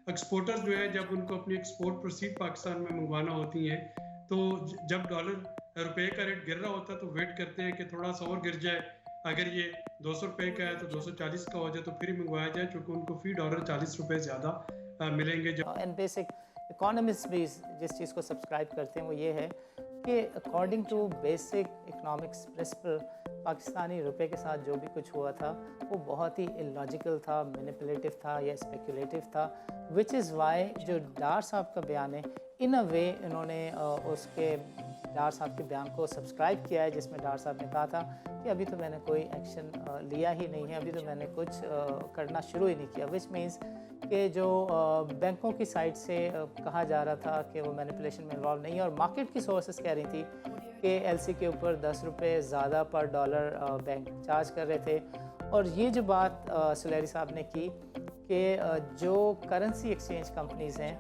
Exporters जो है जब उनको अपनी एक्सपोर्ट प्रोसीड पाकिस्तान में मंगवाना होती हैं तो जब डॉलर रुपए का रेट गिर रहा होता है तो वेट करते हैं कि थोड़ा सा और गिर जाए, अगर ये 200 रुपए का है तो 240 का हो जाए तो फिर ही मंगवाया जाए, क्योंकि उनको फी डॉलर 40 रुपए ज़्यादा मिलेंगे। एंड बेसिक इकोनॉमिस्ट भी जिस चीज़ को सब्सक्राइब करते हैं वो ये है कि according to basic economics principle Pakistani रुपए के साथ जो भी कुछ हुआ था वो बहुत ही इलॉजिकल था, मैनिपुलेटिव था या स्पेकुलेटिव था, विच इज़ वाई जो डार साहब का बयान है इन अ वे इन्होंने उसके डार साहब के बयान को सब्सक्राइब किया है, जिसमें डार साहब ने कहा था कि अभी तो मैंने कोई एक्शन लिया ही नहीं है, अभी तो मैंने कुछ करना शुरू ही नहीं किया, विच मीन्स कि जो बैंकों की साइड से कहा जा रहा था कि वो मैनिपुलेशन में इन्वॉल्व नहीं है, और मार्केट की सोर्सेस कह रही थी कि एलसी के ऊपर 10 रुपये ज़्यादा पर डॉलर बैंक चार्ज कर रहे थे। और ये जो बात सुलेरी साहब ने की कि जो करेंसी एक्सचेंज कंपनीज़ हैं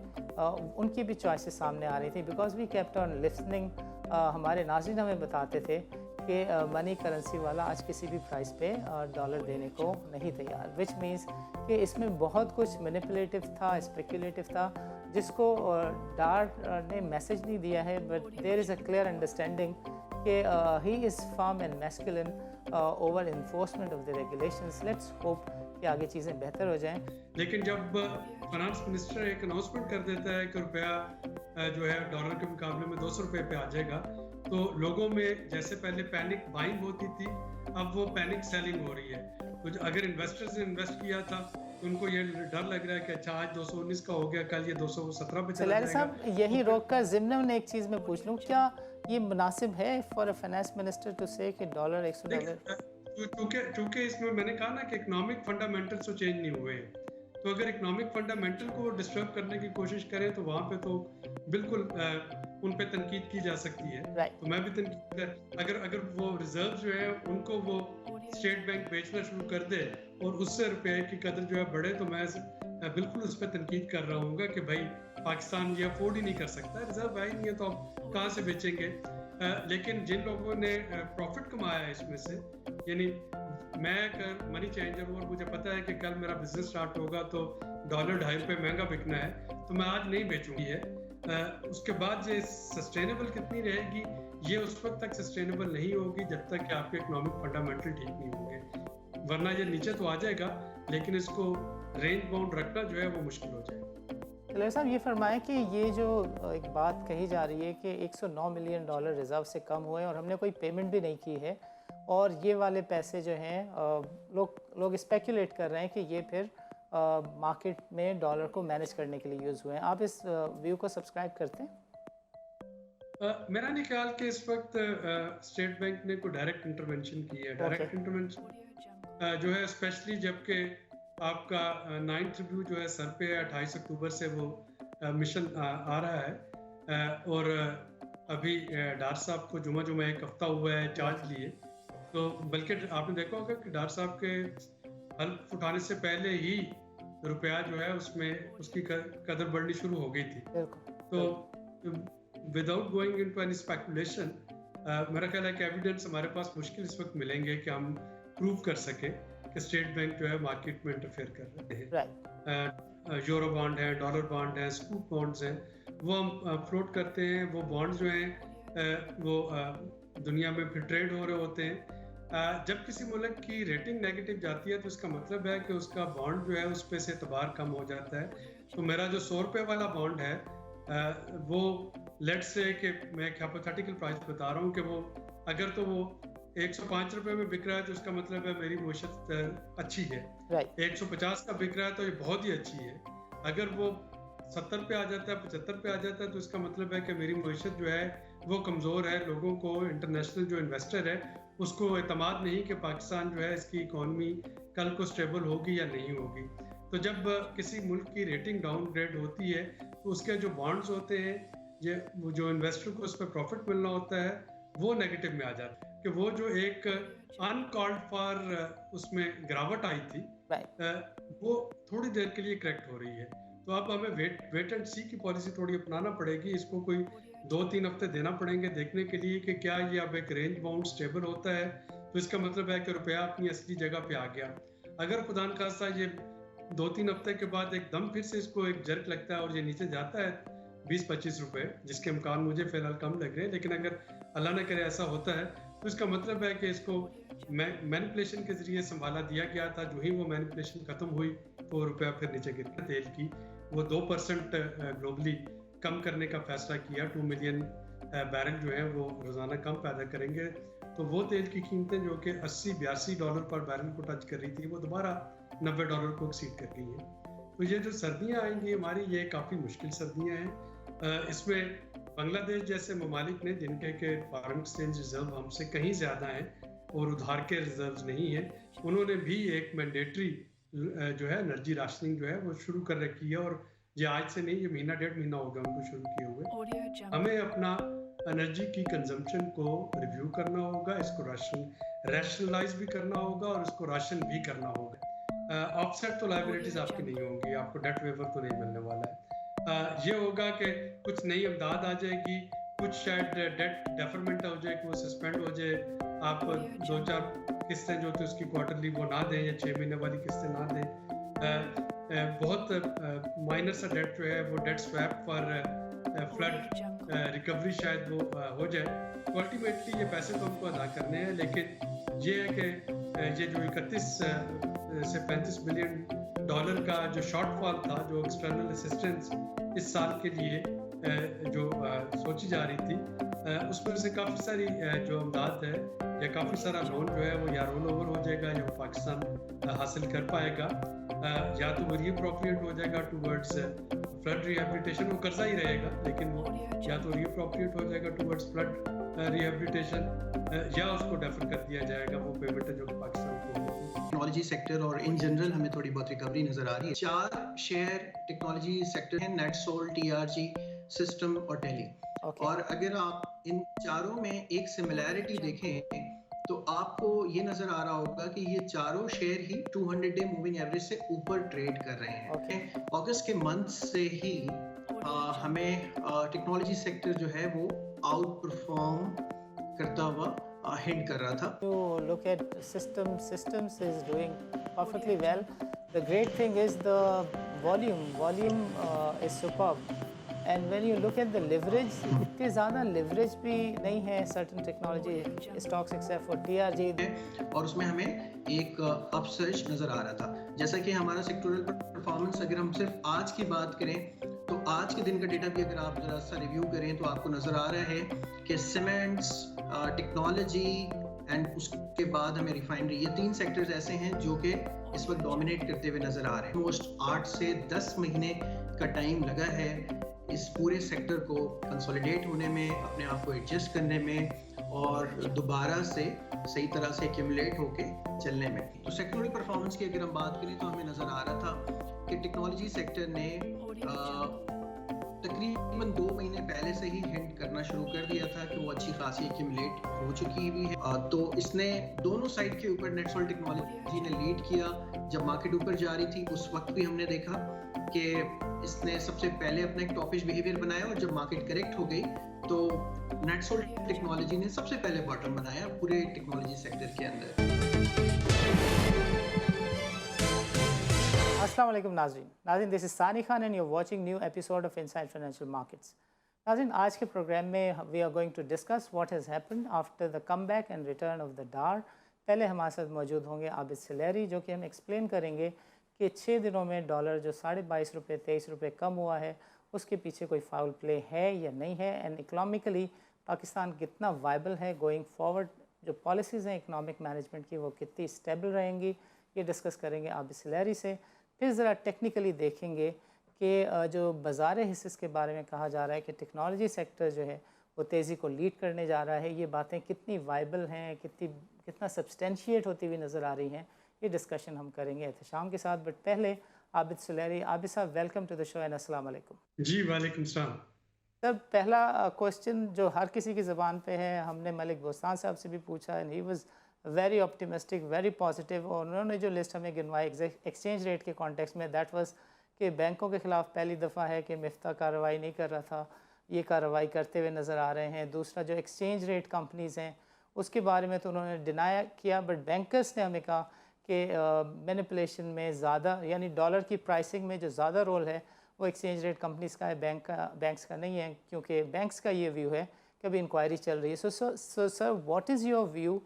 उनकी भी चॉइसेस सामने आ रही थी, because we kept on listening. हमारे नाज़रीन हमें बताते थे कि मनी करेंसी वाला आज किसी भी प्राइस पे डॉलर देने को नहीं तैयार, विच मीन्स कि इसमें बहुत कुछ मैनिपुलेटिव था, स्पेकुलेटिव था, जिसको डार ने मैसेज नहीं दिया है, but there is a clear understanding कि he is firm and masculine over enforcement of the regulations. Let's hope कि आगे चीज़ें बेहतर हो जाएं। लेकिन जब फाइनेंस मिनिस्टर एक अनाउंसमेंट कर देता है कि रुपया जो है डॉलर के मुकाबले में 200 रुपये पे आ जाएगा, तो लोगों में जैसे पहले पैनिक बाइंग होती थी, अब वो पैनिक सेलिंग हो रही है। तो अगर इन्वेस्टर्स ने इन्वेस्ट किया था तो उनको ये डर लग रहा है कि अच्छा आज 219 का हो गया, कल ये 217 पे चला जाएगा। साहब यही रोक कर ज़िम्न एक चीज़ में पूछ लूँ, क्या ये मुनासिब है for a finance minister to say कि डॉलर 100? चूंकि इसमें मैंने कहा ना कि इकोनॉमिक फंडामेंटल्स तो चेंज नहीं हुए, तो अगर इकोनॉमिक फंडामेंटल को डिस्टर्ब करने की कोशिश करें तो वहाँ पे तो बिल्कुल उन पे तनकीद की जा सकती है। तो मैं भी तनकीद अगर वो रिजर्व जो है उनको वो स्टेट बैंक बेचना शुरू कर दे और उससे रुपए की कदर जो है बढ़े, तो मैं बिल्कुल उस पर तनकीद कर रहा हूँ कि भाई पाकिस्तान ये अफोर्ड ही नहीं कर सकता, रिजर्व है ही नहीं है तो आप कहाँ से बेचेंगे। लेकिन जिन लोगों ने प्रॉफिट कमाया है इसमें से, यानी मैं अगर मनी चेंजर हूँ और मुझे पता है कि कल मेरा बिजनेस स्टार्ट होगा तो डॉलर 2.5 रुपये महंगा बिकना है, तो मैं आज नहीं बेचूंगी है। उसके बाद ये सस्टेनेबल कितनी रहेगी, ये उस वक्त तक सस्टेनेबल नहीं होगी जब तक कि आपके इकोनॉमिक फंडामेंटल ठीक नहीं होंगे, वरना ये नीचे तो आ जाएगा लेकिन इसको रेंज बाउंड रखना जो है वो मुश्किल हो जाएगा। सुलेरी साहब ये फरमाएं कि ये जो एक बात कही जा रही है कि 109 मिलियन डॉलर रिजर्व से कम हुए और हमने कोई पेमेंट भी नहीं की है, और ये वाले पैसे जो हैं लोग स्पेकुलेट कर रहे हैं कि ये फिर मार्केट में डॉलर को मैनेज करने के लिए यूज़ हुए हैं, आप इस व्यू को सब्सक्राइब करते हैं? मेरा नहीं ख्याल कि इस वक्त स्टेट बैंक ने कोई डायरेक्ट इंटरवेंशन की है। डायरेक्ट इंटरवेंशन जो है स्पेशली जबकि आपका 9th रिव्यू जो है सर पे 28 अक्टूबर से वो मिशन आ रहा है, और अभी डार साहब को जुमा एक हफ्ता हुआ है चार्ज लिए, तो बल्कि आपने देखा होगा कि डार साहब के हल्फ उठाने से पहले ही रुपया जो है उसमें उसकी कदर बढ़नी शुरू हो गई थी। तो without going into any speculation, मेरा ख्याल है कि एविडेंस हमारे पास मुश्किल इस वक्त मिलेंगे कि हम प्रूव कर सके कि स्टेट बैंक जो है मार्केट में इंटरफेयर कर रहे हैं। यूरो बॉन्ड है, डॉलर बॉन्ड है, स्कूप बॉन्ड्स हैं, वो हम फ्लोट करते हैं। वो बॉन्ड्स जो हैं वो दुनिया में फिर ट्रेड हो रहे होते हैं। जब किसी मुल्क की रेटिंग नेगेटिव जाती है तो इसका मतलब है कि उसका बॉन्ड जो है उस पे से एतबार कम हो जाता है। तो मेरा जो 100 रुपये वाला बॉन्ड है वो लेट्स से कि मैं एक हाइपोथेटिकल प्राइस बता रहा हूँ कि वो अगर तो वो 105 रुपये में बिक रहा है तो उसका मतलब है मेरी मईशत अच्छी है। 150 का बिक रहा है तो ये बहुत ही अच्छी है। अगर वो 70 पे आ जाता है, 75 पे आ जाता है तो इसका मतलब है कि मेरी मईशत जो है वो कमज़ोर है। लोगों को, इंटरनेशनल जो इन्वेस्टर है उसको एतमाद नहीं कि पाकिस्तान जो है इसकी इकॉनमी कल को स्टेबल होगी या नहीं होगी। तो जब किसी मुल्क की रेटिंग डाउनग्रेड होती है तो उसके जो बॉन्ड्स होते हैं, ये जो इन्वेस्टर को उस पर प्रॉफिट मिलना होता है वो नेगेटिव में आ जाता है कि वो जो एक अनकॉल्ड फॉर उसमें गिरावट आई थी वो थोड़ी देर के लिए करेक्ट हो रही है। तो अब हमें वेट एंड सी की पॉलिसी थोड़ी अपनाना पड़ेगी। इसको कोई 2-3 हफ्ते देना पड़ेंगे देखने के लिए कि क्या ये अब एक रेंज बाउंड स्टेबल होता है, तो इसका मतलब है कि रुपया अपनी असली जगह पे आ गया। अगर खुदा न खास्ता ये 2-3 हफ्ते के बाद एकदम फिर से इसको एक जर्क लगता है और ये नीचे जाता है 20-25 रुपए, जिसके इम्कान मुझे फिलहाल कम लग रहे हैं, लेकिन अगर अल्लाह न करे ऐसा होता है तो इसका मतलब है कि इसको मैनिपुलेशन के जरिए संभाला दिया गया था। जो ही वो मैनिपुलेशन खत्म हुई तो रुपया फिर नीचे गिरा। तेल की वो 2% ग्लोबली कम करने का फैसला किया, 2 मिलियन बैरल जो है वो रोज़ाना कम पैदा करेंगे। तो वो तेल की कीमतें जो कि $80-82 पर बैरल को टच कर रही थी, वो दोबारा $90 को एक्सीड कर गई हैं। तो ये जो सर्दियाँ आएंगी हमारी, ये काफ़ी मुश्किल सर्दियाँ हैं। इसमें बांग्लादेश जैसे ममालिक ने जिनके के फॉरेन एक्सचेंज रिजर्व हमसे कहीं ज़्यादा हैं और उधार के रिजर्व नहीं हैं, उन्होंने भी एक मैंडेटरी जो है एनर्जी राशनिंग जो है वो शुरू कर रखी है। और ये आज से नहीं, ये महीना 1.5 महीना हो गया उनको शुरू किए हुए। हमें अपना एनर्जी की कंजम्पशन को रिव्यू करना होगा, इसको रैशनलाइज भी करना होगा और इसको राशन भी करना होगा। ऑफसेट तो लाइबिलिटीज आपकी नहीं होंगी, आपको डेट वेवर तो नहीं मिलने वाला है। ये होगा कि कुछ नई इमदाद आ जाएगी, कुछ शायद डेट डेफरमेंट हो जाए, वो सस्पेंड हो जाए, आप 2-4 किस्तें जो थी उसकी क्वार्टरली वो ना दें या 6 महीने वाली किस्तें ना दें। बहुत माइनर सा डेट जो है वो डेट स्वैप पर फ्लड रिकवरी शायद वो हो जाए। तो अल्टीमेटली ये पैसे तो हमको अदा करने हैं, लेकिन ये है कि ये जो 31 से 35 बिलियन डॉलर का जो शॉर्टफॉल था, जो एक्सटर्नल असिस्टेंस इस साल के लिए जो सोची जा रही थी, उसमें से काफ़ी सारी जो इमदाद है या काफ़ी सारा लोन जो है वो या रोल ओवर हो जाएगा या वो पाकिस्तान हासिल कर पाएगा, या तो वो रीअप्रोप्रिएट हो जाएगा टूवर्ड्स फ्लड रिहेबिलिटेशन, वो कर्जा ही रहेगा लेकिन वो या तो रीअप्रोप्रिएट हो जाएगा टूवर्ड्स फ्लड रिहेबिलिटेशन या उसको डेफर कर दिया जाएगा वो पेमेंट जो कि पाकिस्तान को होगी। टेक्नोलॉजी सेक्टर और इन जनरल हमें थोड़ी बहुत रिकवरी नजर आ रही है। 4 शेयर टेक्नोलॉजी सेक्टर हैं, नेटसोल, टीआरजी, सिस्टम और टेली। और अगर आप इन चारों में एक सिमिलैरिटी देखें तो आपको ये नजर आ रहा होगा कि ये चारों शेयर ही 200 डे मूविंग एवरेज से ऊपर ट्रेड कर रहे हैं। अगस्त के मंथ से ही हमें टेक्नोलॉजी सेक्टर जो है वो आउट परफॉर्म करता हुआ हिंट कर रहा था। To look at systems is doing perfectly well. The great thing is the volume is superb. And when you look at the leverage, इतने ज़्यादा leverage भी नहीं है certain technology stocks except for TRG. और उसमें हमें एक अपसर्ज नजर आ रहा था। जैसा कि हमारा सेक्टोरल परफॉर्मेंस, अगर हम सिर्फ आज की बात करें तो आज के दिन का डेटा भी अगर आप जरा सा रिव्यू करें तो आपको नजर आ रहा है कि सीमेंट्स, टेक्नोलॉजी एंड उसके बाद हमें रिफाइनरी, ये 3 सेक्टर्स ऐसे हैं जो कि इस वक्त डोमिनेट करते हुए नजर आ रहे हैं। ऑलमोस्ट 8 से 10 महीने का टाइम लगा है इस पूरे सेक्टर को कंसोलिडेट होने में, अपने आप को एडजस्ट करने में और दोबारा से सही तरह से एक्यूमुलेट होके चलने में। तो सेक्टोरल परफॉर्मेंस की अगर हम बात करें तो हमें नजर आ रहा था कि टेक्नोलॉजी सेक्टर ने तकरीबन 2 महीने पहले से ही हिंट करना शुरू कर दिया था कि वो अच्छी खासी एक्यूमुलेट हो चुकी हुई है। तो इसने दोनों साइड के ऊपर नेटसोल टेक्नोलॉजी ने लीड किया। जब मार्केट ऊपर जा रही थी उस वक्त भी हमने देखा कि इसने सबसे पहले अपना एक टॉपिश बिहेवियर बनाया और जब मार्केट करेक्ट हो गई तो नेटसोल टेक्नोलॉजी ने सबसे पहले बॉटम बनाया पूरे टेक्नोलॉजी सेक्टर के अंदर। अस्सलाम वालेकुम नाज़रीन, this is Sani Khan and you are watching new episode of inside financial markets. नाज़रीन, आज के प्रोग्राम में we are going to discuss what has happened after the comeback and return of the Dar. पहले हमारे साथ मौजूद होंगे आबिद सलेरी, जो कि हम एक्सप्लेन करेंगे कि 6 दिनों में डॉलर जो 22.5 रुपये 23 रुपये कम हुआ है उसके पीछे कोई फाउल प्ले है या नहीं है, एंड इकनॉमिकली पाकिस्तान कितना वाइबल है गोइंग फॉरवर्ड, जो पॉलिसीज़ हैं इकनॉमिक मैनेजमेंट की वो कितनी स्टेबल रहेंगी, ये डिस्कस करेंगे आबिद सलेरी से। फिर ज़रा टेक्निकली देखेंगे कि जो बाज़ार हिस्से के बारे में कहा जा रहा है कि टेक्नोलॉजी सेक्टर जो है वो तेज़ी को लीड करने जा रहा है, ये बातें कितनी वाइबल हैं, कितना सब्सटेंशिएट होती हुई नज़र आ रही हैं, ये डिस्कशन हम करेंगे एहतशाम के साथ। बट पहले आबिद सलेरी, आबिद साहब welcome to the show and अस्सलाम वालेकुम। जी वालेकुम सलाम। सर, पहला क्वेश्चन जो हर किसी की ज़बान पे है, हमने मलिक बोस्तान साहब से भी पूछा and he was very optimistic, very positive, और उन्होंने जो लिस्ट हमें गिनवाई एक्सचेंज रेट के कॉन्टेक्स्ट में, दैट वाज कि बैंकों के ख़िलाफ़ पहली दफ़ा है कि मिफ्ता कार्रवाई नहीं कर रहा था, ये कार्रवाई करते हुए नज़र आ रहे हैं। दूसरा जो एक्सचेंज रेट कंपनीज़ हैं उसके बारे में तो उन्होंने डिनाया किया, बट बैंकर्स ने हमें कहा कि मैनिपुलेशन में ज़्यादा, यानी डॉलर की प्राइसिंग में जो ज़्यादा रोल है वो एक्सचेंज रेट कंपनीज़ का है, बैंक्स का नहीं है, क्योंकि बैंक्स का ये व्यू है कि अभी इंक्वायरी चल रही है। So sir, what is your view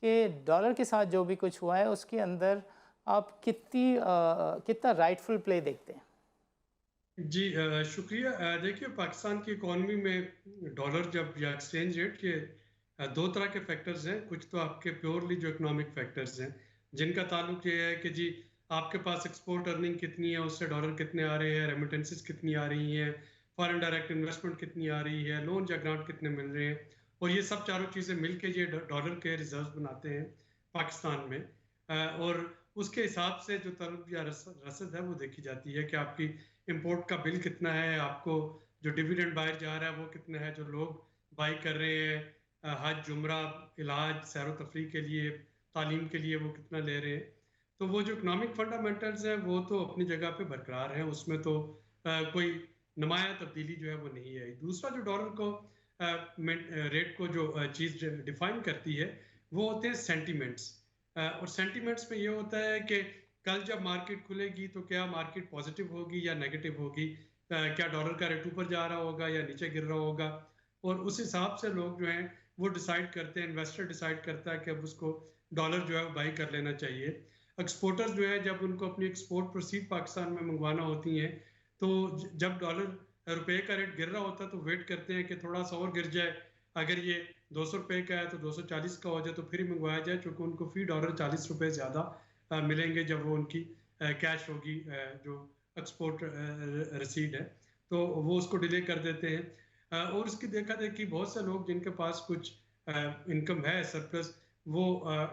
कि डॉलर के साथ जो भी कुछ हुआ है उसके अंदर आप कितना राइटफुल प्ले देखते हैं? जी शुक्रिया। देखिए, पाकिस्तान की इकॉनमी में डॉलर जब या एक्सचेंज रेट के दो तरह के फैक्टर्स हैं। कुछ तो आपके प्योरली जो इकोनॉमिक फैक्टर्स हैं, जिनका ताल्लुक ये है कि जी आपके पास एक्सपोर्ट अर्निंग कितनी है, उससे डॉलर कितने आ रहे हैं, रेमिटेंसेस कितनी आ रही हैं, फॉरेन डायरेक्ट इन्वेस्टमेंट कितनी आ रही है, लोन या ग्रांट कितने मिल रहे हैं, और ये सब चारों चीज़ें मिलके ये डॉलर के रिजर्व बनाते हैं पाकिस्तान में। और उसके हिसाब से जो तलब या रसद है वो देखी जाती है कि आपकी इंपोर्ट का बिल कितना है, आपको जो डिविडेंड बाहर जा रहा है वो कितना है, जो लोग बाई कर रहे हैं हज, जुमरा, इलाज, सैर तफरी के लिए, तालीम के लिए, वो कितना ले रहे हैं। तो वो जो इकोनॉमिक फंडामेंटल्स हैं वो तो अपनी जगह पे बरकरार हैं, उसमें तो कोई नुमाया तब्दीली जो है वो नहीं है। दूसरा जो डॉलर को रेट को जो चीज़ डिफाइन करती है वो होते हैं सेंटीमेंट्स। और सेंटीमेंट्स में ये होता है कि कल जब मार्केट खुलेगी तो क्या मार्केट पॉजिटिव होगी या नेगेटिव होगी, क्या डॉलर का रेट ऊपर जा रहा होगा या नीचे गिर रहा होगा, और उस हिसाब से लोग जो हैं वो डिसाइड करते हैं, इन्वेस्टर डिसाइड करता है कि अब उसको डॉलर जो है वो बाई कर लेना चाहिए। एक्सपोर्टर्स जो है जब उनको अपनी एक्सपोर्ट प्रोसीड पाकिस्तान में मंगवाना होती हैं तो जब डॉलर रुपए का रेट गिर रहा होता है तो वेट करते हैं कि थोड़ा सा और गिर जाए, अगर ये 200 रुपये का है तो 240 का हो जाए तो फिर ही मंगवाया जाए, क्योंकि उनको फी डॉलर 40 रुपये ज़्यादा मिलेंगे जब वो उनकी कैश होगी जो एक्सपोर्ट रसीद है, तो वो उसको डिले कर देते हैं। और उसकी देखा देखी बहुत से लोग जिनके पास कुछ इनकम है सरप्लस, वो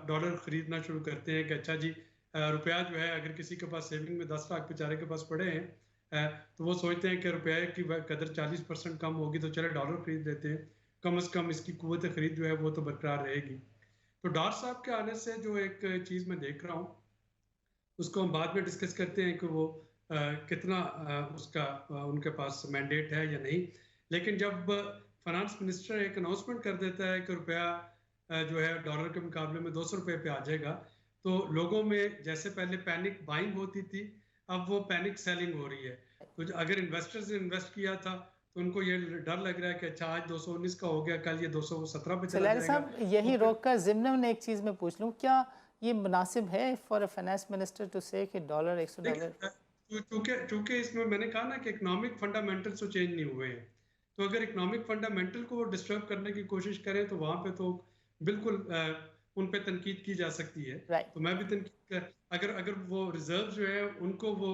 डॉलर ख़रीदना शुरू करते हैं कि अच्छा जी रुपया जो है, अगर किसी के पास सेविंग में 10 लाख बेचारे के पास पड़े हैं तो वो सोचते हैं कि रुपये की कदर 40% कम होगी तो चले डॉलर खरीद लेते हैं, कम से कम इसकी कुव्वत खरीद जो है वो तो बरकरार रहेगी। तो डॉर साहब के आने से जो एक चीज़ मैं देख रहा हूँ उसको हम बाद में डिस्कस करते हैं कि वो कितना उसका उनके पास मैंडेट है या नहीं। लेकिन जब फाइनेंस मिनिस्टर एक अनाउंसमेंट कर देता है कि रुपया जो है डॉलर के मुकाबले में 200 रुपये पे आ जाएगा, तो लोगों में जैसे पहले पैनिक बाइंग होती थी, अब वो पैनिक सेलिंग हो रही है। तो अगर इन्वेस्टर्स ने इन्वेस्ट किया था तो उनको ये डर लग रहा है कि अच्छा आज 219 का हो गया, कल ये 217 पे चला जाएगा। साहब, यही रोक कर ज़िम्नन एक चीज़ मैं पूछ लूँ, क्या ये मुनासिब है for a finance minister to say कि डॉलर $100? चूंकि इसमें मैंने कहा ना कि इकोनॉमिक फंडामेंटल्स तो चेंज नहीं हुए हैं, तो अगर इकोनॉमिक फंडामेंटल को डिस्टर्ब करने की कोशिश करें तो वहाँ पे तो बिल्कुल उन पे तनकीद की जा सकती है। तो मैं भी तनकीद कर, अगर अगर वो रिजर्व जो है उनको वो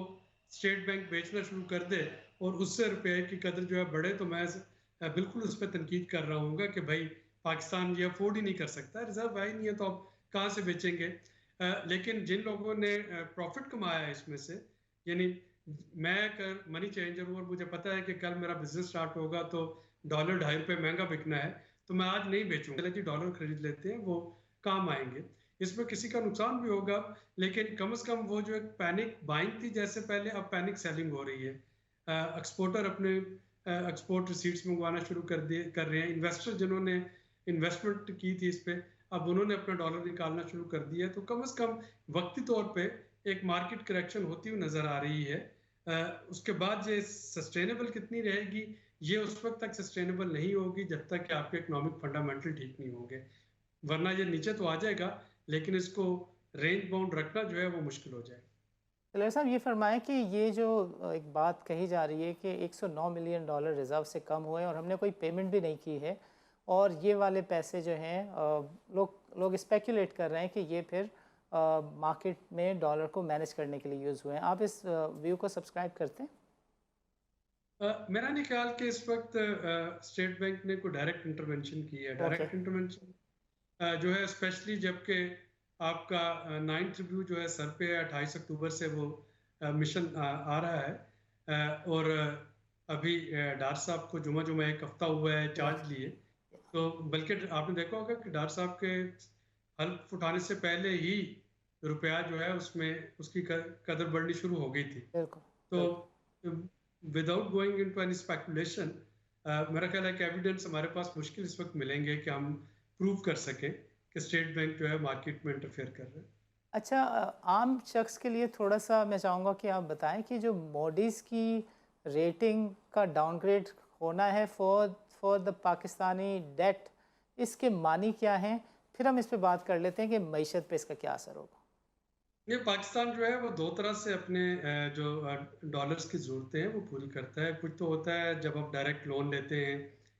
स्टेट बैंक बेचना शुरू कर दे और उससे रुपये की कदर जो है बढ़े, तो मैं बिल्कुल उस पर तनकीद कर रहा हूँ कि भाई पाकिस्तान ये अफोर्ड ही नहीं कर सकता, रिजर्व है ही नहीं है तो अब कहाँ से बेचेंगे। लेकिन जिन लोगों ने प्रॉफिट कमाया है इसमें से, यानी मैं अगर मनी चेंजर हूँ और मुझे पता है कि कल मेरा बिजनेस स्टार्ट होगा तो डॉलर 2.5 रुपये महंगा बिकना है, तो मैं आज नहीं बेचूंगा, जी डॉलर खरीद लेते हैं, वो काम आएंगे। इसमें किसी का नुकसान भी होगा, लेकिन कम से कम वो जो एक पैनिक बाइंग थी जैसे पहले, अब पैनिक सेलिंग हो रही है। एक्सपोर्टर अपने एक्सपोर्ट रिसीट्स मंगवाना शुरू कर रहे हैं। इन्वेस्टर जिन्होंने इन्वेस्टमेंट की थी इस पर, अब उन्होंने अपना डॉलर निकालना शुरू कर दिया है। तो कम से कम वक्ती तौर पे एक मार्केट करेक्शन होती हुई नज़र आ रही है। उसके बाद ये सस्टेनेबल कितनी रहेगी, ये उस वक्त तक सस्टेनेबल नहीं होगी जब तक कि आपके इकोनॉमिक फंडामेंटल ठीक नहीं होंगे, वरना ये नीचे तो आ जाएगा लेकिन इसको रेंज बाउंड रखना जो है वो मुश्किल हो जाएगा। तलैर साहब, ये फरमाएं कि ये जो एक बात कही जा रही है कि $109 मिलियन रिज़र्व से कम हुए और हमने कोई पेमेंट भी नहीं की है, और ये वाले पैसे जो हैं लोग स्पेकुलेट कर रहे हैं कि ये फिर मार्केट में डॉलर को मैनेज करने के लिए यूज़ हुए हैं, आप इस व्यू को सब्सक्राइब करते हैं? मेरा नहीं ख्याल कि इस वक्त स्टेट बैंक ने कोई डायरेक्ट इंटरवेंशन की है। डायरेक्ट इंटरवेंशन जो है स्पेशली जबकि आपका 9th रिव्यू जो है सर पे है, 28 अक्टूबर से वो मिशन आ रहा है, और अभी डार साहब को जुमा जुमा एक हफ्ता हुआ है चार्ज लिए, तो बल्कि आपने देखा होगा कि डार साहब के हल्फ उठाने से पहले ही रुपया जो है उसमें उसकी कदर बढ़नी शुरू हो गई थी। तो without going into any speculation, मेरा ख्याल है कि एविडेंस हमारे पास मुश्किल इस वक्त मिलेंगे कि हम प्रूव कर सकें कि स्टेट बैंक जो है मार्केट में इंटरफेयर कर रहे हैं। अच्छा, आम शख्स के लिए थोड़ा-सा मैं चाहूँगा कि आप बताएँ कि जो मोडीज़ की रेटिंग का डाउनग्रेड होना है for for the Pakistani debt, इसके मानी क्या हैं? फिर हम इस पे बात कर लेते हैं कि मईशत पे इसका क्या असर होगा। ये पाकिस्तान जो है वो दो तरह से अपने जो डॉलर्स की ज़रूरतें हैं वो पूरी करता है। कुछ तो होता है जब आप डायरेक्ट लोन लेते हैं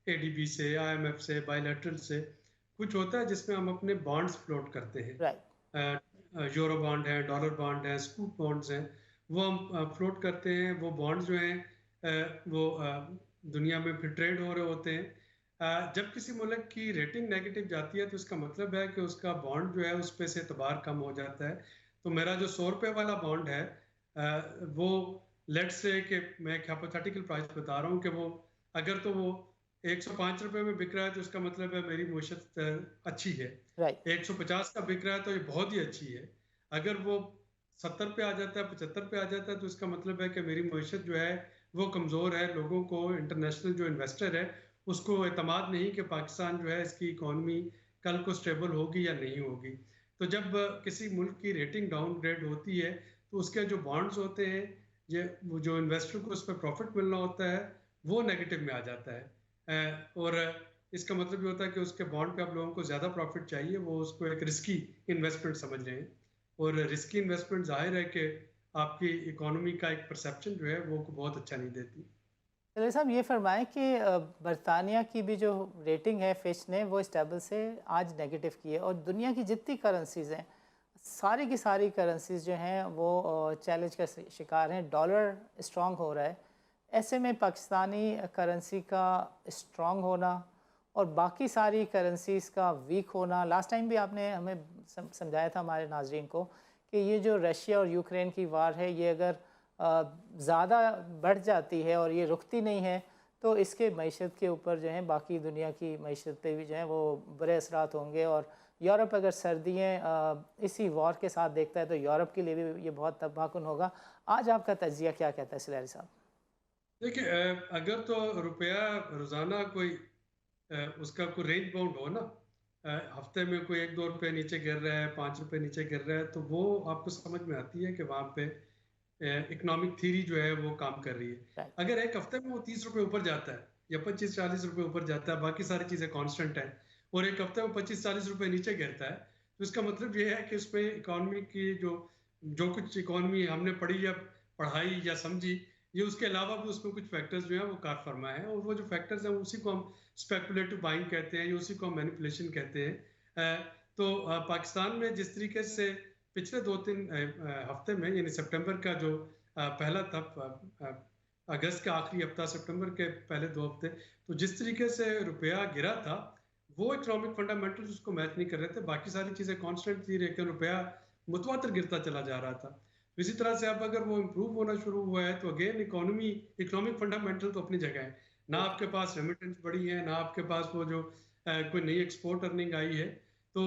एडीबी से, आईएमएफ से, बायलैटरल से। कुछ होता है जिसमें हम अपने बॉन्ड्स फ्लोट करते राइट, हैं। यूरो बॉन्ड है, डॉलर बॉन्ड है, स्कूप बॉन्ड्स हैं, वो हम फ्लोट करते हैं। वो बॉन्ड जो हैं वो दुनिया में फिर ट्रेड हो रहे होते हैं। जब किसी मुल्क की रेटिंग नेगेटिव जाती है तो इसका मतलब है कि उसका बॉन्ड जो है उस पे से एतबार कम हो जाता है। तो मेरा जो 100 रुपये वाला बॉन्ड है वो लेट्स से कि मैं एक हाइपोथेटिकल प्राइस बता रहा हूँ कि वो अगर तो वो 105 रुपये में बिक रहा है तो इसका मतलब है मेरी मुशत अच्छी है। राइट, 150 का बिक रहा है तो ये बहुत ही अच्छी है। अगर वो 70 पे आ जाता है, 75 पे आ जाता है तो इसका मतलब है कि मेरी मुशत जो है वो कमज़ोर है। लोगों को, इंटरनेशनल जो इन्वेस्टर है उसको एतमाद नहीं कि पाकिस्तान जो है इसकी इकॉनमी कल को स्टेबल होगी या नहीं होगी। तो जब किसी मुल्क की रेटिंग डाउनग्रेड होती है तो उसके जो बॉन्ड्स होते हैं, ये वो जो इन्वेस्टर को उस पर प्रॉफिट मिलना होता है वो नेगेटिव में आ जाता है। और इसका मतलब ये होता है कि उसके बॉन्ड पे आप लोगों को ज़्यादा प्रॉफिट चाहिए, वो उसको एक रिस्की इन्वेस्टमेंट समझ रहे हैं। और रिस्की इन्वेस्टमेंट जाहिर है कि आपकी इकोनॉमी का एक परसेप्शन जो है वो बहुत अच्छा नहीं देती। चलिए साहब ये फरमाएँ कि बरतानिया की भी जो रेटिंग है फिच ने वो स्टेबल से आज नेगेटिव की है और दुनिया की जितनी करेंसीज़ हैं, सारी की सारी करेंसीज़ जो हैं वो चैलेंज का शिकार हैं। डॉलर स्ट्रॉन्ग हो रहा है। ऐसे में पाकिस्तानी करेंसी का स्ट्रॉन्ग होना और बाकी सारी करेंसीज़ का वीक होना, लास्ट टाइम भी आपने हमें समझाया था हमारे नाज़रीन को कि ये जो रशिया और यूक्रेन की वार है ये अगर ज़्यादा बढ़ जाती है और ये रुकती नहीं है तो इसके मईशत के ऊपर जो है बाकी दुनिया की मईशत पे भी जो है वो बुरे असरात होंगे। और यूरोप अगर सर्दियाँ इसी वॉर के साथ देखता है तो यूरोप के लिए भी ये बहुत तबाहकुन होगा। आज आपका तजिया क्या कहता है सिलेरी साहब? देखिए, अगर तो रुपया रोज़ाना कोई उसका कोई रेंज बाउंड हो ना, हफ्ते में कोई 1-2 रुपये नीचे गिर रहा है, 5 रुपये नीचे गिर रहा है, तो वो आपको समझ में आती है कि वहाँ पे इकोनॉमिक थ्योरी जो है वो काम कर रही है। राइट, अगर एक हफ्ते में वो 30 रुपये ऊपर जाता है या 25-40 रुपये ऊपर जाता है, बाकी सारी चीज़ें कांस्टेंट है, और एक हफ्ते में 25-40 रुपये नीचे गिरता है, तो इसका मतलब ये है कि उसमें इकोनॉमी की जो जो कुछ इकोनॉमी हमने पढ़ी या पढ़ाई या समझी, ये उसके अलावा भी उसमें कुछ फैक्टर्स जो हैं वो कार फरमा है, और वो जो फैक्टर्स हैं उसी को हम स्पेकुलेटिव बाइंग कहते हैं या उसी को हम मैनिपुलेशन कहते हैं। तो पाकिस्तान में जिस तरीके से पिछले 2-3 हफ्ते में, यानी सितंबर का जो पहला था, अगस्त का आखिरी हफ्ता, सितंबर के पहले 2 हफ्ते, तो जिस तरीके से रुपया गिरा था वो इकोनॉमिक फंडामेंटल्स उसको मैच नहीं कर रहे थे। बाकी सारी चीज़ें कांस्टेंट थी लेकिन रुपया मुतवातर गिरता चला जा रहा था। तो इसी तरह से अब अगर वो इम्प्रूव होना शुरू हुआ है तो अगेन इकोनॉमी, इकोनॉमिक फंडामेंटल तो अपनी जगह है। ना आपके पास रेमिटेंस बढ़ी है, ना आपके पास वो जो कोई नई एक्सपोर्ट अर्निंग आई है। तो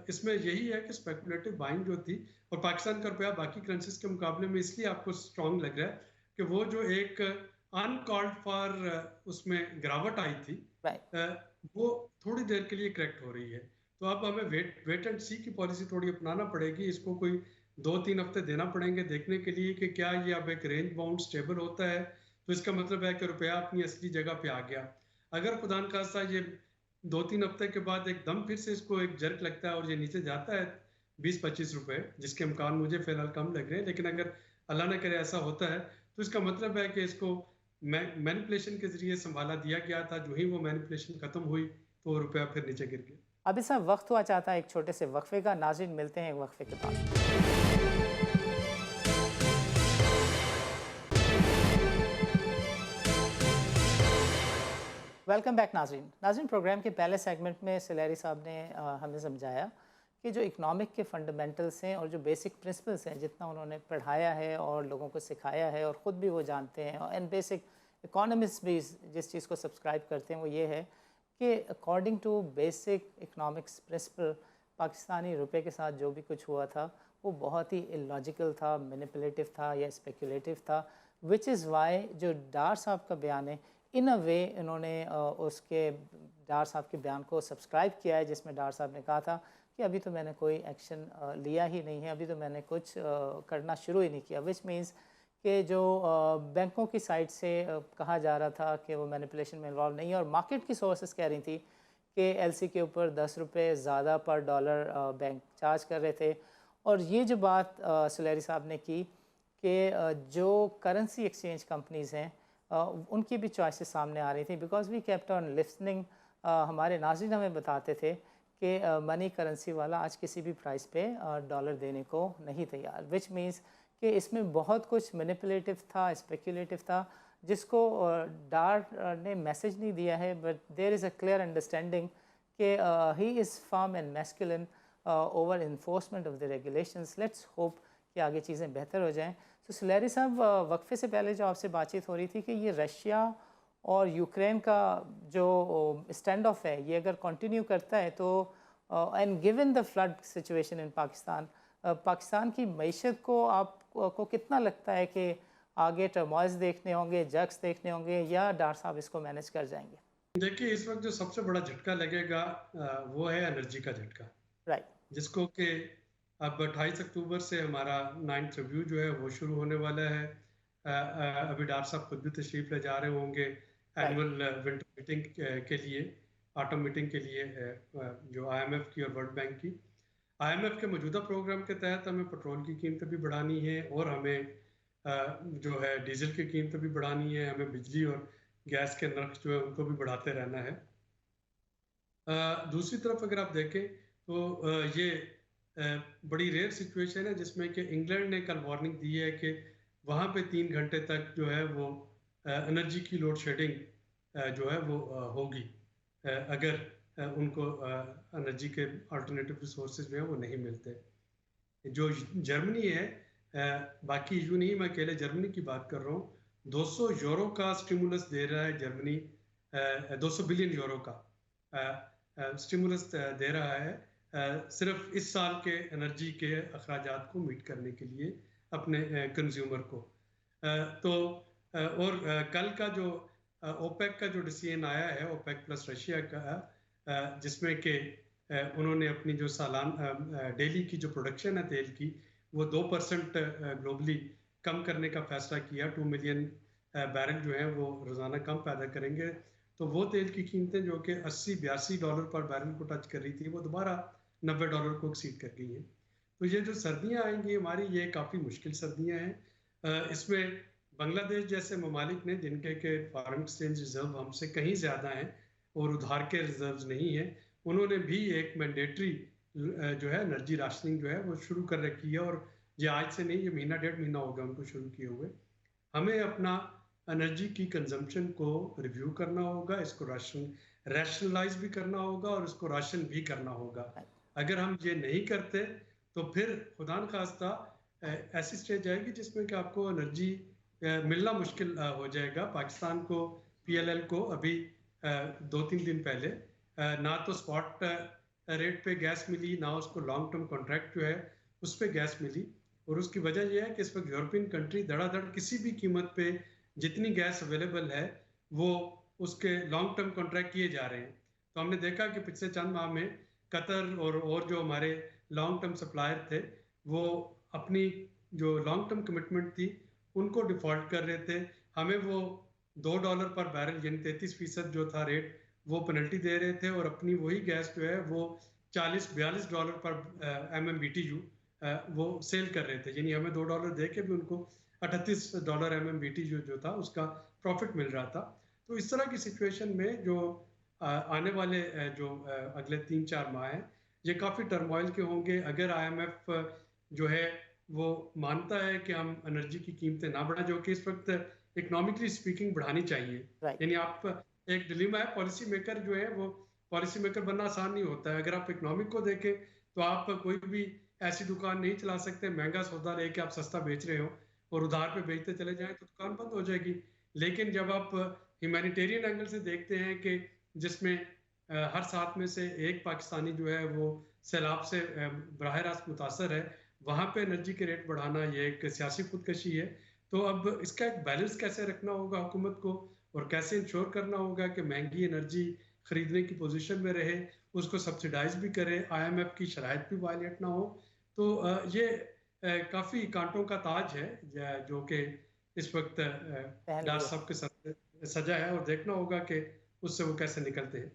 इसमें यही है कि स्पेकुलेटिव बाइंग जो थी, और पाकिस्तान का रुपया बाकी करेंसीज के मुकाबले में इसलिए आपको स्ट्रॉन्ग लग रहा है कि वो जो एक अनकॉल्ड फॉर उसमें गिरावट आई थी, राइट। अ, वो थोड़ी देर के लिए करेक्ट हो रही है। तो अब हमें वेट एंड सी की पॉलिसी थोड़ी अपनाना पड़ेगी। इसको कोई 2-3 हफ्ते देना पड़ेंगे देखने के लिए कि क्या ये अब एक रेंज बाउंड स्टेबल होता है, तो इसका मतलब है कि रुपया अपनी असली जगह पे आ गया। अगर खुदा न खास्ता ये 2-3 हफ्ते के बाद एकदम फिर से इसको एक जर्क लगता है और ये नीचे जाता है 20-25 रुपए, जिसके इम्कान मुझे फिलहाल कम लग रहे हैं, लेकिन अगर अल्लाह न करे ऐसा होता है तो इसका मतलब है कि इसको मैनिपुलेशन के जरिए संभाला दिया गया था। जो ही वो मैनिपुलेशन खत्म हुई तो रुपया फिर नीचे गिर गया। अभी साहब वक्त हुआ चाहता है एक छोटे से वक्फे का। नाज़रीन मिलते हैं एक वक्फे के बाद। वेलकम बैक नाज़रीन। नाज़रीन प्रोग्राम के पहले सेगमेंट में सिलेरी साहब ने हमें समझाया कि जो इकनॉमिक के फंडामेंटल्स हैं और जो बेसिक प्रिंसिपल्स हैं, जितना उन्होंने पढ़ाया है और लोगों को सिखाया है और ख़ुद भी वो जानते हैं, एंड बेसिक इकोनॉमिस्ट भी जिस चीज़ को सब्सक्राइब करते हैं वो ये है कि according to basic economics principle Pakistani रुपए के साथ जो भी कुछ हुआ था वो बहुत ही इलॉजिकल था, मैनिपुलेटिव था या स्पेकुलेटिव था। विच इज़ वाई जो डार साहब का बयान है इन अ वे इन्होंने उसके डार साहब के बयान को सब्सक्राइब किया है, जिसमें डार साहब ने कहा था कि अभी तो मैंने कोई एक्शन लिया ही नहीं है, अभी तो मैंने कुछ करना शुरू ही नहीं किया, विच मीन्स कि जो बैंकों की साइड से कहा जा रहा था कि वो मैनिपुलेशन में इन्वॉल्व नहीं है, और मार्केट की सोर्सेस कह रही थी कि एलसी के ऊपर 10 रुपये ज़्यादा पर डॉलर बैंक चार्ज कर रहे थे। और ये जो बात सुलेरी साहब ने की कि जो करेंसी एक्सचेंज कंपनीज़ हैं उनकी भी चॉइसेस सामने आ रही थी, because we kept on listening. हमारे नाज़रीन हमें बताते थे कि मनी करेंसी वाला आज किसी भी प्राइस पे डॉलर देने को नहीं तैयार, विच मीन्स कि इसमें बहुत कुछ मैनिपुलेटिव था, स्पेकुलेटिव था, जिसको डार्ट ने मैसेज नहीं दिया है, but there is a clear understanding कि he is firm and masculine over enforcement of the regulations. Let's hope कि आगे चीज़ें बेहतर हो जाएं। तो सुलेरी साहब, वक्फे से पहले जो आपसे बातचीत हो रही थी कि ये रशिया और यूक्रेन का जो स्टैंड ऑफ है, ये अगर कंटिन्यू करता है तो and given the flood situation in Pakistan, Pakistan की मईशत को आपको कितना लगता है कि आगे टर्मोइल्स देखने होंगे, जग्स देखने होंगे, या डार साहब इसको मैनेज कर जाएंगे? देखिए, इस वक्त जो सबसे बड़ा झटका लगेगा वो है एनर्जी का झटका, राइट, जिसको कि अब 28 अक्टूबर से हमारा 9th रिव्यू जो है वो शुरू होने वाला है। अभी डॉक्टर साहब खुद भी तशरीफ ले जा रहे होंगे एनुअल विंटर मीटिंग के लिए, ऑटम मीटिंग के लिए, जो आईएमएफ की और वर्ल्ड बैंक की। आईएमएफ के मौजूदा प्रोग्राम के तहत हमें पेट्रोल की कीमतें भी बढ़ानी है, और हमें जो है डीजल की कीमतें भी बढ़ानी है, हमें बिजली और गैस के नर्ख जो है उनको भी बढ़ाते रहना है। दूसरी तरफ अगर आप देखें तो ये बड़ी रेयर सिचुएशन है जिसमें कि इंग्लैंड ने कल वार्निंग दी है कि वहाँ पे 3 घंटे तक जो है वो एनर्जी की लोड शेडिंग जो है वो होगी, अगर उनको एनर्जी के अल्टरनेटिव रिसोर्सेज जो है वो नहीं मिलते। जो जर्मनी है, बाकी यूँ नहीं, मैं अकेले जर्मनी की बात कर रहा हूँ, 200 यूरो का स्टिमुलस दे रहा है जर्मनी, 200 बिलियन यूरो का स्टिमुलस दे रहा है सिर्फ इस साल के एनर्जी के अखराजात को मीट करने के लिए अपने कंज्यूमर को। तो और कल का जो ओपेक का जो डिसीजन आया है, ओपेक प्लस रशिया का, जिसमें कि उन्होंने अपनी जो सालाना डेली की जो प्रोडक्शन है तेल की, वो 2% ग्लोबली कम करने का फैसला किया। 2 मिलियन बैरल जो है वो रोज़ाना कम पैदा करेंगे। तो वो तेल की कीमतें जो कि 80-82 डॉलर पर बैरल को टच कर रही थी, वो दोबारा 90 डॉलर को एक्सीड कर गई हैं। तो ये जो सर्दियाँ आएंगी हमारी, ये काफ़ी मुश्किल सर्दियाँ हैं। इसमें बांग्लादेश जैसे ममालिक ने, जिनके के फॉरेन एक्सचेंज रिजर्व हमसे कहीं ज़्यादा हैं और उधार के रिजर्व नहीं हैं, उन्होंने भी एक मैंडेटरी जो है एनर्जी राशनिंग जो है वो शुरू कर रखी है। और ये आज से नहीं, ये महीना 1.5 महीना हो गया उनको शुरू किए हुए। हमें अपना एनर्जी की कंजम्पशन को रिव्यू करना होगा, इसको रैशनलाइज भी करना होगा और इसको राशन भी करना होगा। अगर हम ये नहीं करते तो फिर खुदा न खास्ता ऐसी स्टेज आएगी जिसमें कि आपको एनर्जी मिलना मुश्किल हो जाएगा। पाकिस्तान को, पीएलएल को अभी 2-3 दिन पहले ना तो स्पॉट रेट पे गैस मिली, ना उसको लॉन्ग टर्म कॉन्ट्रैक्ट जो है उस पर गैस मिली। और उसकी वजह यह है कि इस वक्त यूरोपियन कंट्री धड़ाधड़ किसी भी कीमत पे जितनी गैस अवेलेबल है वो उसके लॉन्ग टर्म कॉन्ट्रैक्ट किए जा रहे हैं। तो हमने देखा कि पिछले चंद माह में कतर और जो हमारे लॉन्ग टर्म सप्लायर थे, वो अपनी जो लॉन्ग टर्म कमिटमेंट थी उनको डिफ़ॉल्ट कर रहे थे। हमें वो $2 पर बैरल यानी 33% जो था रेट, वो पेनल्टी दे रहे थे, और अपनी वही गैस जो है वो $40-42 पर MMBTU वो सेल कर रहे थे। यानी हमें $2 दे के भी उनको $38 MMBTU जो था उसका प्रॉफिट मिल रहा था। तो इस तरह की सिचुएशन में जो आने वाले जो अगले 3-4 माह हैं, ये काफ़ी टर्मोइल के होंगे। अगर IMF जो है वो मानता है कि हम एनर्जी की कीमतें ना बढ़ाएं, जो कि इस वक्त इकोनॉमिकली स्पीकिंग बढ़ानी चाहिए, यानी आप एक डिलेमा है, पॉलिसी मेकर जो है वो पॉलिसी मेकर बनना आसान नहीं होता है। अगर आप इकोनॉमिक को देखें तो आप कोई भी ऐसी दुकान नहीं चला सकते, महंगा सौदा लेके आप सस्ता बेच रहे हो और उधार पे बेचते चले जाएं तो दुकान बंद हो जाएगी। लेकिन जब आप ह्यूमैनिटेरियन एंगल से देखते हैं कि जिसमें हर 7 में से एक पाकिस्तानी जो है वो सैलाब से बराह रास्त मुतासर है, वहाँ पे एनर्जी के रेट बढ़ाना ये एक सियासी खुदकशी है। तो अब इसका एक बैलेंस कैसे रखना होगा हुकूमत को, और कैसे इंश्योर करना होगा कि महंगी एनर्जी खरीदने की पोजीशन में रहे, उसको सब्सिडाइज भी करे, IMF की शराइत भी वायलेट ना हो। तो ये काफ़ी कांटों का ताज है जो कि इस वक्त डार साहब के साथ सजा है, और देखना होगा कि उससे वो कैसे निकलते हैं।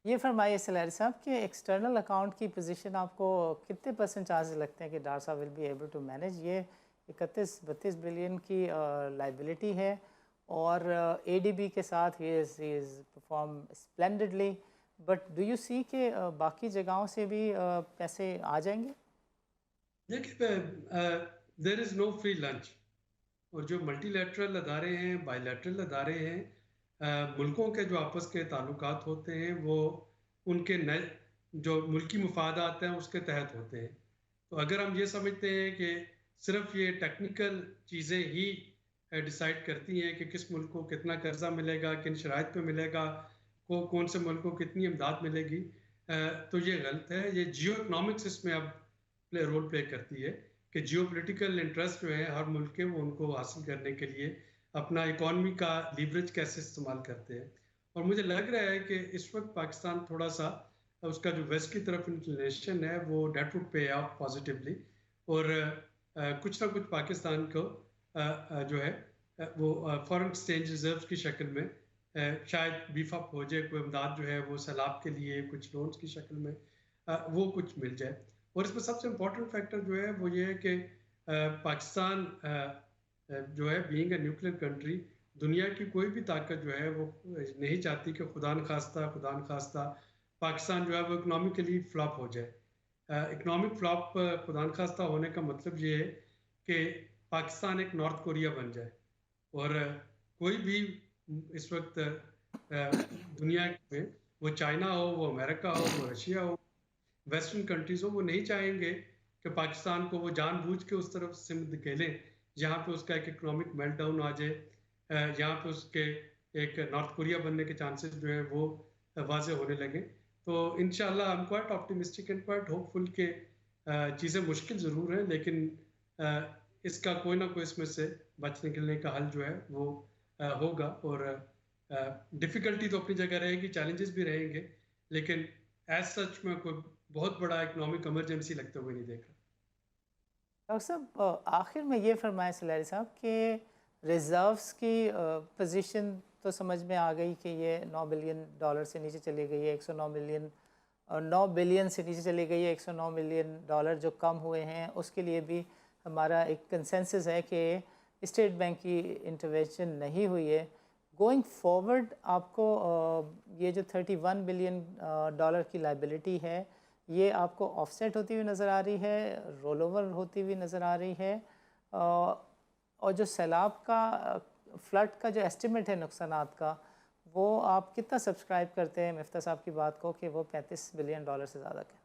ये फरमाइए सलारी साहब कि एक्सटर्नल अकाउंट की पोजीशन आपको कितने % चांसेस लगते हैं कि डार साहब will be able to manage? ये 31-32 बिलियन की लाइबिलिटी है, और ADB के साथ ही is perform splendidly, but do you see कि बाकी जगहों से भी पैसे आ जाएंगे? देखिए, there is no free lunch, और जो मल्टीलैटरल अदारे हैं, बायलैटरल अदारे हैं, मुल्कों के जो आपस के ताल्लुकात होते हैं वो उनके नए जो मुल्की मुफादात हैं उसके तहत होते हैं। तो अगर हम ये समझते हैं कि सिर्फ ये टेक्निकल चीज़ें ही डिसाइड करती हैं कि किस मुल्क को कितना कर्जा मिलेगा, किन शराइत पे मिलेगा, कौन से मुल्क को कितनी इमदाद मिलेगी, तो ये गलत है। ये जियो इकनॉमिक्स इसमें अब रोल प्ले करती है कि जियो पोलिटिकल इंटरेस्ट जो है हर मुल्क के, वो उनको हासिल करने के लिए अपना इकॉनमी का लीवरेज कैसे इस्तेमाल करते हैं। और मुझे लग रहा है कि इस वक्त पाकिस्तान थोड़ा सा उसका जो वेस्ट की तरफ इंक्लिनेशन है वो डेट वुड पे ऑफ पॉजिटिवली, और कुछ ना कुछ पाकिस्तान को जो है वो फॉरेन एक्सचेंज रिजर्व की शक्ल में शायद बीफ अप हो जाए, कोई इमदाद जो है वो सैलाब के लिए कुछ लोन्स की शक्ल में वो कुछ मिल जाए। और इसमें सबसे इम्पोर्टेंट फैक्टर जो है वो ये है कि पाकिस्तान जो है बीइंग ए न्यूक्लियर कंट्री, दुनिया की कोई भी ताकत जो है वो नहीं चाहती कि खुदा न खास्ता पाकिस्तान जो है वो इकनॉमिकली फ्लॉप हो जाए। इकनॉमिक फ्लॉप खुदा न खास्ता होने का मतलब ये है कि पाकिस्तान एक नॉर्थ कोरिया बन जाए, और कोई भी इस वक्त दुनिया में, वो चाइना हो, वो अमेरिका हो, वो रशिया हो, वेस्टर्न कंट्रीज हो, वो नहीं चाहेंगे कि पाकिस्तान को वो जानबूझ के उस तरफ से धकेलें जहाँ पे उसका एक इकोनॉमिक मेल्टडाउन आ जाए, यहाँ पे उसके एक नॉर्थ कोरिया बनने के चांसेस जो है वो वाजे होने लगे। तो इंशाल्लाह I am quite optimistic and quite hopeful के चीज़ें मुश्किल ज़रूर हैं, लेकिन इसका कोई ना कोई इसमें से बच निकलने का हल जो है वो होगा। और डिफ़िकल्टी तो अपनी जगह रहेगी, चैलेंजेस भी रहेंगे, लेकिन एज सच में कोई बहुत बड़ा इकोनॉमिक इमरजेंसी लगते हुए नहीं देख रहा। डॉक्टर साहब, आखिर में ये फरमाए सलारी साहब कि रिज़र्व्स की पोजीशन तो समझ में आ गई कि ये $9 बिलियन से नीचे चली गई है, 109 मिलियन 9 बिलियन से नीचे चली गई है। $109 मिलियन जो कम हुए हैं उसके लिए भी हमारा एक कंसेंसस है कि स्टेट बैंक की इंटरवेंशन नहीं हुई है। गोइंग फॉरवर्ड आपको ये जो $31 बिलियन की लाइबिलिटी है, ये आपको ऑफसेट होती हुई नज़र आ रही है, रोल ओवर होती हुई नज़र आ रही है, और जो सैलाब का फ्लड का जो एस्टिमेट है नुकसानात का, वो आप कितना सब्सक्राइब करते हैं मिफ्ता साहब की बात को कि वो $35 बिलियन से ज़्यादा का?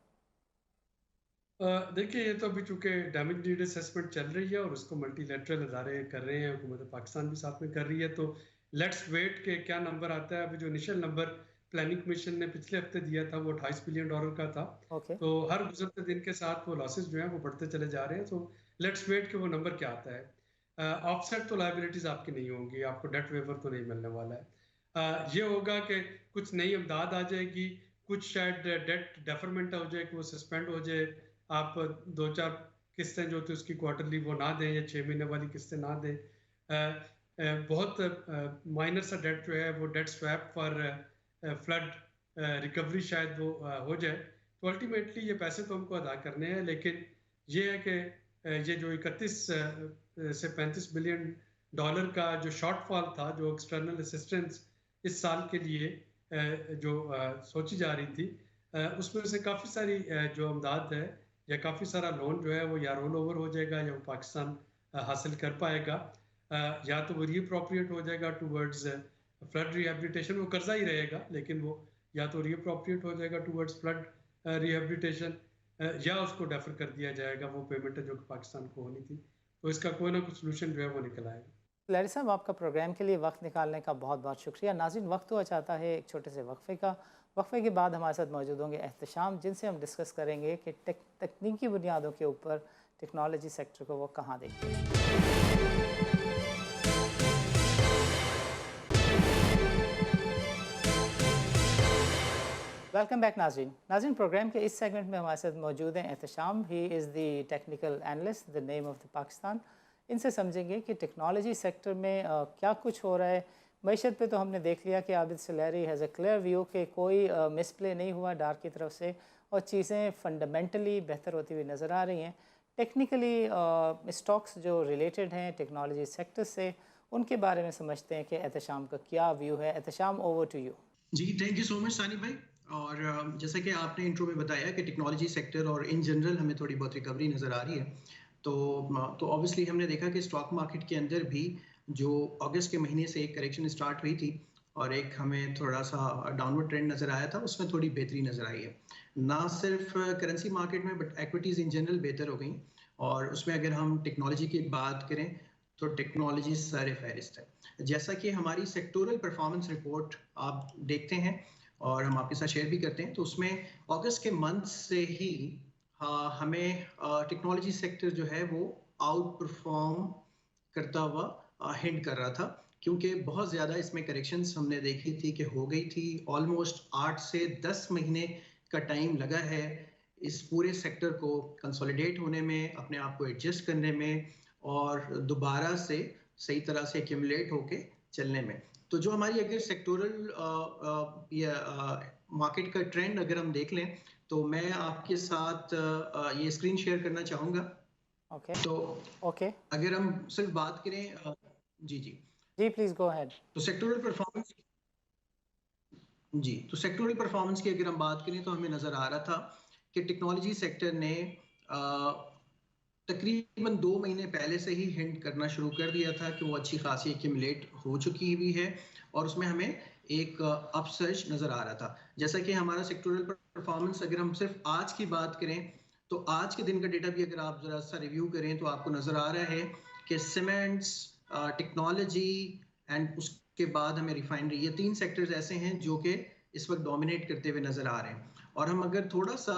देखिए, ये तो अभी चूँकि डैमेज नीड असेसमेंट चल रही है और उसको मल्टीलैटरल अदारे कर रहे हैं, हुकूमत पाकिस्तान भी साथ में कर रही है, तो लेट्स वेट के क्या नंबर आता है। अभी जो इनिशियल नंबर प्लानिंग कमीशन ने पिछले हफ्ते दिया था वो $28 बिलियन का था। तो हर गुजरते दिन के साथ वो लॉसेस जो हैं वो बढ़ते चले जा रहे हैं। तो लेट्स वेट के वो नंबर क्या आता है। ऑफसेट तो लाइबिलिटीज़ आपकी नहीं होंगी, आपको डेट वेवर तो नहीं मिलने वाला है। ये होगा कि कुछ नई इमदाद आ जाएगी, कुछ शायद डेट डेफरमेंट हो जाए कि वो सस्पेंड हो जाए, आप 2-4 किस्तें जो थी उसकी क्वार्टरली वो ना दें या 6 महीने वाली किस्तें ना दें। बहुत माइनर सा डेट जो है वो debt swap for flood recovery शायद वो हो जाए। तो अल्टीमेटली ये पैसे तो हमको अदा करने हैं, लेकिन ये है कि ये जो 31 से $35 बिलियन का जो शॉर्टफॉल था, जो एक्सटर्नल असिस्टेंस इस साल के लिए जो सोची जा रही थी, उसमें से काफ़ी सारी जो इमदाद है या काफ़ी सारा लोन जो है वो या रोल ओवर हो जाएगा या वो पाकिस्तान हासिल कर पाएगा, या तो वो रीअप्रोप्रिएट हो जाएगा टूवर्ड्स फ्लड रिहेबिलिटेशन, वो कर्जा ही रहेगा लेकिन वो या तो रीअप्रोप्रिएट हो जाएगा टूवर्ड्स फ्लड रिहेबिलिटेशन, या उसको डेफर कर दिया जाएगा वो पेमेंट जो कि पाकिस्तान को होनी थी। तो इसका कोई ना कोई सोल्यूशन जो है वो निकल आएगा। लहरी साहब, आपका प्रोग्राम के लिए वक्त निकालने का बहुत बहुत शुक्रिया। नाज़रीन, वक्त हुआ चाहता है एक छोटे से वक्फे का। वक्फे के बाद हमारे साथ मौजूद होंगे एहतशाम, जिनसे हम डिस्कस करेंगे कि तकनीकी बुनियादों के ऊपर टेक्नोलॉजी सेक्टर को वो कहाँ देखते हैं। वेलकम बैक नाज़रीन। नाज़रीन, प्रोग्राम के इस सेगमेंट में हमारे साथ मौजूद हैं Ehtesham. He is the technical analyst the name of the Pakistan. इनसे समझेंगे कि टेक्नोलॉजी सेक्टर में क्या कुछ हो रहा है। मईशत पे तो हमने देख लिया कि Abid Salahri has a clear view कि कोई मिसप्ले नहीं हुआ डार की तरफ से और चीज़ें फंडामेंटली बेहतर होती हुई नज़र आ रही हैं। टेक्निकली स्टॉक्स जो रिलेटेड हैं टेक्नोलॉजी सेक्टर से, उनके बारे में समझते हैं कि एहतशाम का क्या व्यू है। Ehtesham, over to you. जी, thank you so much Sani भाई। और जैसा कि आपने इंट्रो में बताया कि टेक्नोलॉजी सेक्टर और इन जनरल हमें थोड़ी बहुत रिकवरी नज़र आ रही है। तो ऑब्वियसली हमने देखा कि स्टॉक मार्केट के अंदर भी जो अगस्त के महीने से एक करेक्शन स्टार्ट हुई थी और एक हमें थोड़ा सा डाउनवर्ड ट्रेंड नज़र आया था, उसमें थोड़ी बेहतरी नज़र आई है। ना सिर्फ करेंसी मार्केट में बट एक्विटीज़ इन जनरल बेहतर हो गई। और उसमें अगर हम टेक्नोलॉजी की बात करें तो टेक्नोलॉजी सर फहरिस्त है। जैसा कि हमारी सेक्टोरल परफॉर्मेंस रिपोर्ट आप देखते हैं और हम आपके साथ शेयर भी करते हैं, तो उसमें अगस्त के मंथ से ही हमें टेक्नोलॉजी सेक्टर जो है वो आउट परफॉर्म करता हुआ हिंट कर रहा था, क्योंकि बहुत ज़्यादा इसमें करेक्शंस हमने देखी थी कि हो गई थी। ऑलमोस्ट 8 से 10 महीने का टाइम लगा है इस पूरे सेक्टर को कंसोलिडेट होने में, अपने आप को एडजस्ट करने में और दोबारा से सही तरह से एक्यूमुलेट होके चलने में। तो जो हमारी अगर सेक्टोरल मार्केट का ट्रेंड अगर हम देख लें, तो मैं आपके साथ ये स्क्रीन शेयर करना चाहूँगा। ओके तो ओके अगर हम सिर्फ बात करें जी जी जी, प्लीज़ गो अहेड। तो सेक्टोरल परफॉर्मेंस जी, तो सेक्टोरल परफॉर्मेंस की अगर हम बात करें तो हमें नज़र आ रहा था कि टेक्नोलॉजी सेक्टर ने तकरीबन 2 महीने पहले से ही हिंट करना शुरू कर दिया था कि वो अच्छी खासी एक्यूमुलेट हो चुकी हुई है और उसमें हमें एक अपसर्ज नज़र आ रहा था। जैसा कि हमारा सेक्टोरल परफॉर्मेंस अगर हम सिर्फ आज की बात करें तो आज के दिन का डेटा भी अगर आप ज़रा सा रिव्यू करें तो आपको नज़र आ रहा है कि सीमेंट्स, टेक्नोलॉजी एंड उसके बाद हमें रिफाइनरी, ये 3 सेक्टर्स ऐसे हैं जो कि इस वक्त डोमिनेट करते हुए नज़र आ रहे हैं। और हम अगर थोड़ा सा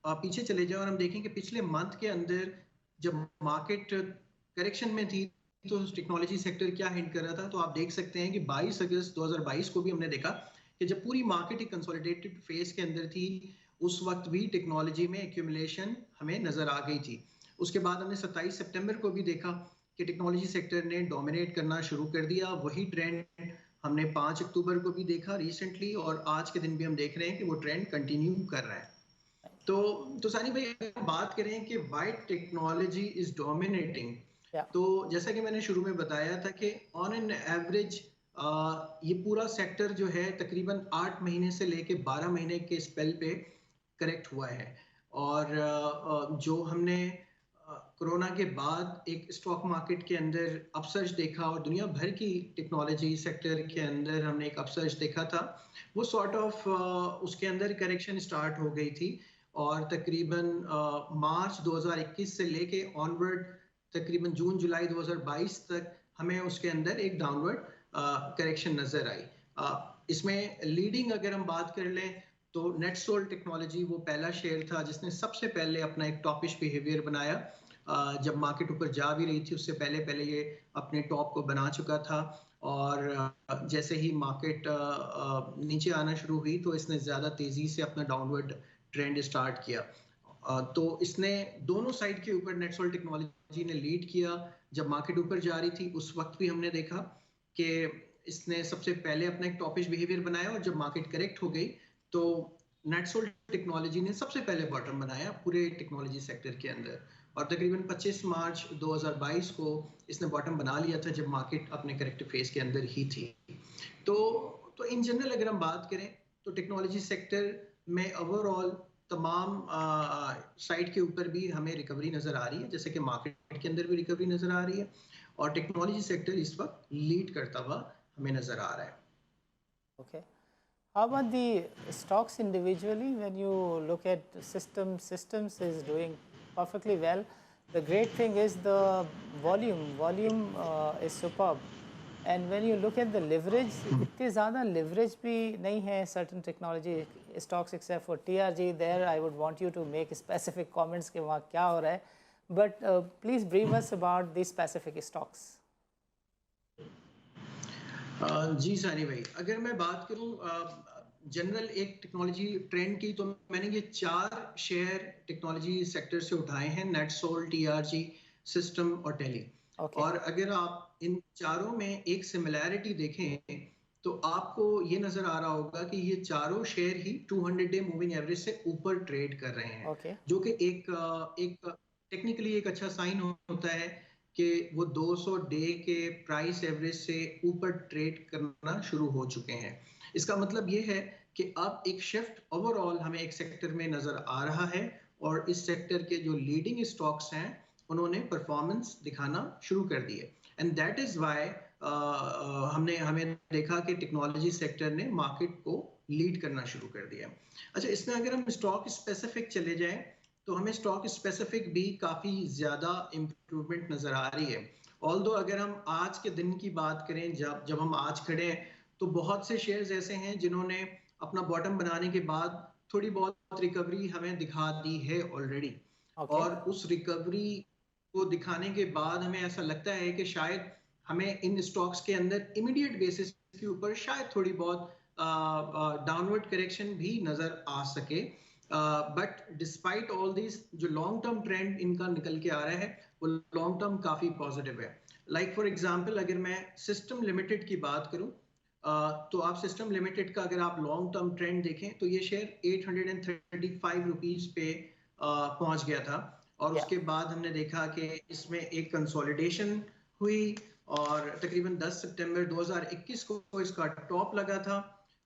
पीछे चले जाएं और हम देखें कि पिछले मंथ के अंदर जब मार्केट करेक्शन में थी तो टेक्नोलॉजी सेक्टर क्या हिंट कर रहा था, तो आप देख सकते हैं कि 22 अगस्त 2022 को भी हमने देखा कि जब पूरी मार्केट एक कंसोलिडेटेड फेज के अंदर थी, उस वक्त भी टेक्नोलॉजी में एक्यूमुलेशन हमें नजर आ गई थी। उसके बाद हमने 27 सितंबर को भी देखा कि टेक्नोलॉजी सेक्टर ने डोमिनेट करना शुरू कर दिया। वही ट्रेंड हमने 5 अक्टूबर को भी देखा रिसेंटली और आज के दिन भी हम देख रहे हैं कि वो ट्रेंड कंटिन्यू कर रहा है। तो सानी भाई अगर बात करें कि वाई टेक्नोलॉजी इज डोमिनेटिंग, या तो जैसा कि मैंने शुरू में बताया था कि ऑन एन एवरेज ये पूरा सेक्टर जो है तकरीबन 8 महीने से लेके 12 महीने के स्पेल पे करेक्ट हुआ है। और जो हमने कोरोना के बाद एक स्टॉक मार्केट के अंदर अपसर्ज देखा और दुनिया भर की टेक्नोलॉजी सेक्टर के अंदर हमने एक अपसर्ज देखा था, वो सॉर्ट ऑफ उसके अंदर करेक्शन स्टार्ट हो गई थी और तकरीबन मार्च 2021 से लेके ऑनवर्ड तकरीबन जून जुलाई 2022 तक हमें उसके अंदर एक डाउनवर्ड करेक्शन नजर आई। इसमें लीडिंग अगर हम बात कर लें तो नेटसोल टेक्नोलॉजी वो पहला शेयर था जिसने सबसे पहले अपना एक टॉपिश बिहेवियर बनाया। जब मार्केट ऊपर जा भी रही थी उससे पहले पहले ये अपने टॉप को बना चुका था और जैसे ही मार्केट नीचे आना शुरू हुई तो इसने ज़्यादा तेज़ी से अपना डाउनवर्ड ट्रेंड स्टार्ट किया। तो इसने दोनों साइड के ऊपर नेटसोल टेक्नोलॉजी ने लीड किया। जब मार्केट ऊपर जा रही थी उस वक्त भी हमने देखा कि इसने सबसे पहले अपना एक टॉपिश बिहेवियर बनाया और जब मार्केट करेक्ट हो गई तो नेटसोल टेक्नोलॉजी ने सबसे पहले बॉटम बनाया पूरे टेक्नोलॉजी सेक्टर के अंदर और तकरीबन 25 मार्च 2022 को इसने बॉटम बना लिया था जब मार्केट अपने करेक्टिव फेज के अंदर ही थी। तो इन जनरल अगर हम बात करें तो टेक्नोलॉजी सेक्टर में ओवरऑल तमाम साइड के ऊपर भी हमें रिकवरी नजर आ रही है, जैसे कि मार्केट के अंदर भी रिकवरी नजर आ रही है और टेक्नोलॉजी सेक्टर इस वक्त लीड करता हुआ हमें नजर आ रहा है। Okay, how about the stocks individually? When you look at systems is doing perfectly well. The great thing is the volume is superb. And when you look at the leverage, इतने ज़्यादा leverage भी नहीं है certain technology stocks except for TRG. There I would want you to make specific comments कि वहाँ क्या हो रहा है. But please brief us about these specific stocks. जी सानी भाई, अगर मैं बात करूं जनरल एक टेक्नोलॉजी ट्रेंड की, तो मैंने ये 4 शेयर टेक्नोलॉजी सेक्टर से उठाए हैं, नेटसोल, टीआरजी, सिस्टम और टेली। ओके और अगर आप इन चारों में एक सिमिलैरिटी देखें तो आपको ये नजर आ रहा होगा कि ये चारों शेयर ही 200 डे मूविंग एवरेज से ऊपर ट्रेड कर रहे हैं, ओके जो कि एक टेक्निकली एक अच्छा साइन होता है कि वो 200 डे के प्राइस एवरेज से ऊपर ट्रेड करना शुरू हो चुके हैं। इसका मतलब ये है कि अब एक शिफ्ट ओवरऑल हमें एक सेक्टर में नजर आ रहा है, और इस सेक्टर के जो लीडिंग स्टॉक्स हैं उन्होंने परफॉर्मेंस दिखाना शुरू कर दिए। एंड दैट इज वाई हमें देखा कि टेक्नोलॉजी सेक्टर ने मार्केट को लीड करना शुरू कर दिया। अच्छा, इसमें अगर हम स्टॉक स्पेसिफिक चले जाएं तो हमें स्टॉक स्पेसिफिक भी काफी ज्यादा इंप्रूवमेंट नजर आ रही है। ऑल्दो अगर हम आज के दिन की बात करें, जब हम आज खड़े हैं, तो बहुत से शेयर्स ऐसे हैं जिन्होंने अपना बॉटम बनाने के बाद थोड़ी बहुत रिकवरी हमें दिखा दी है ऑलरेडी। ओके और उस रिकवरी को दिखाने के बाद हमें ऐसा लगता है कि शायद हमें इन स्टॉक्स के अंदर इमीडिएट बेसिस के ऊपर शायद थोड़ी बहुत डाउनवर्ड करेक्शन भी नजर आ सके। बट डिस्पाइट ऑल दिस, जो लॉन्ग टर्म ट्रेंड इनका निकल के आ रहा है वो लॉन्ग टर्म काफी पॉजिटिव है। लाइक फॉर एग्जांपल अगर मैं सिस्टम लिमिटेड की बात करूं, तो आप सिस्टम लिमिटेड का अगर आप लॉन्ग टर्म ट्रेंड देखें तो ये शेयर 835 रुपीज पे पहुंच गया था, और या उसके बाद हमने देखा कि इसमें एक कंसोलिडेशन हुई, और तकरीबन 10 सितंबर 2021 को इसका टॉप लगा था।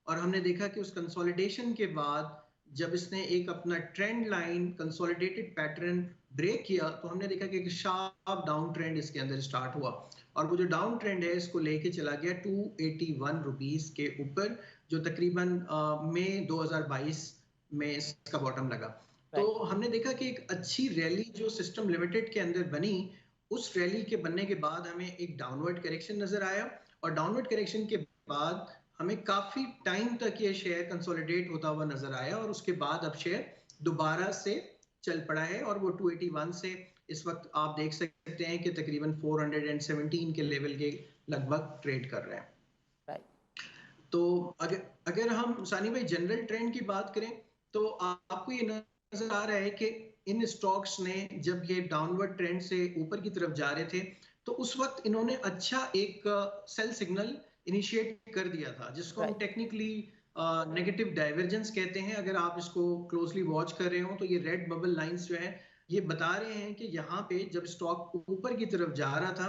और हमने देखा कि उस कंसोलिडेशन के बाद जब इसने एक अपना trend line consolidated pattern break किया, तो हमने देखा कि एक शार्प डाउन ट्रेंड इसके अंदर स्टार्ट हुआ, और वो जो डाउन ट्रेंड है इसको लेके चला गया 281 रुपीस के ऊपर, जो तकरीबन मई 2022 में इसका बॉटम लगा। तो राइट हमने देखा कि एक अच्छी रैली जो सिस्टम लिमिटेड के अंदर बनी, उस रैली के बनने के बाद हमें एक डाउनवर्ड करेक्शन नजर आया, और डाउनवर्ड करेक्शन के बाद हमें काफी टाइम तक ये शेयर कंसोलिडेट होता हुआ नजर आया, और उसके बाद अब शेयर दोबारा से चल पड़ा है, और वो 281 से इस वक्त आप देख सकते हैं कि तकरीबन 417 के लेवल के लगभग ट्रेड कर रहे हैं। राइट तो अगर अगर हम सानी भाई जनरल ट्रेंड की बात करें, तो आपको ये नजर आ रहा है कि इन स्टॉक्स ने जब ये डाउनवर्ड ट्रेंड से ऊपर की तरफ जा रहे थे, तो उस वक्त इन्होंने अच्छा एक सेल सिग्नल इनिशिएट कर दिया था, जिसको हम राइट टेक्निकली नेगेटिव डाइवर्जेंस कहते हैं। अगर आप इसको क्लोजली वॉच कर रहे हो तो ये रेड बबल लाइंस जो है ये बता रहे हैं कि यहाँ पे जब स्टॉक ऊपर की तरफ जा रहा था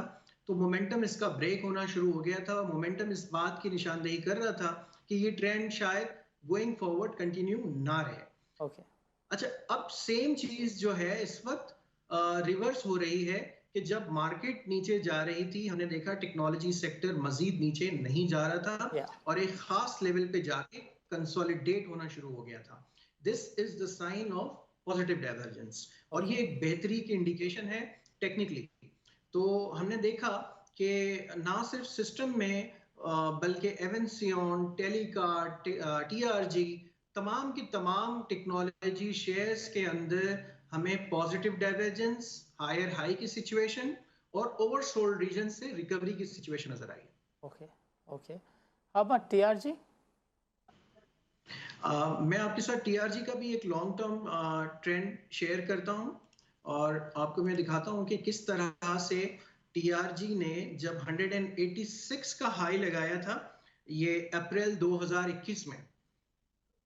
तो मोमेंटम इसका ब्रेक होना शुरू हो गया था। मोमेंटम इस बात की निशानदेही कर रहा था कि ये ट्रेंड शायद गोइंग फॉरवर्ड कंटिन्यू ना रहे। ओके अच्छा, अब सेम चीज जो है इस वक्त रिवर्स हो रही है कि जब मार्केट नीचे जा रही थी, हमने देखा टेक्नोलॉजी सेक्टर मजीद नीचे नहीं जा रहा था या और एक खास लेवल पे जाके कंसोलिडेट होना शुरू हो गया था। This is the sign of positive divergence, और ये ओके एक बेहतरी की इंडिकेशन है टेक्निकली। तो हमने देखा कि ना सिर्फ सिस्टम में बल्कि एवेंसियन, टेलीकार्ड, टीआरजी, तमाम की तमाम टेक्नोलॉजी शेयर्स के अंदर हमें पॉजिटिव डाइवर्जेंस, हायर हाई की सिचुएशन और ओवरसोल्ड रीजन से रिकवरी की सिचुएशन नजर आई। Okay okay how about TRG मैं आपके साथ टीआरजी का भी एक लॉन्ग टर्म ट्रेंड शेयर करता हूं, और आपको मैं दिखाता हूं कि किस तरह से टीआरजी ने जब 186 का हाई लगाया था ये अप्रैल 2021 में,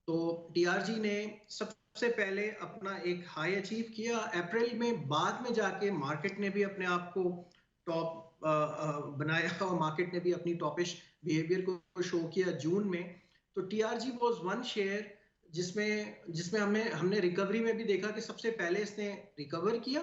तो टीआरजी ने सबसे पहले अपना एक हाई अचीव किया अप्रैल में। बाद में जाके मार्केट ने भी अपने आप को टॉप बनाया, और मार्केट ने भी अपनी टॉपिश बिहेवियर को शो किया जून में। तो टीआरजी वाज वन शेयर जिसमें जिसमें हमने रिकवरी में भी देखा कि सबसे पहले इसने रिकवर किया,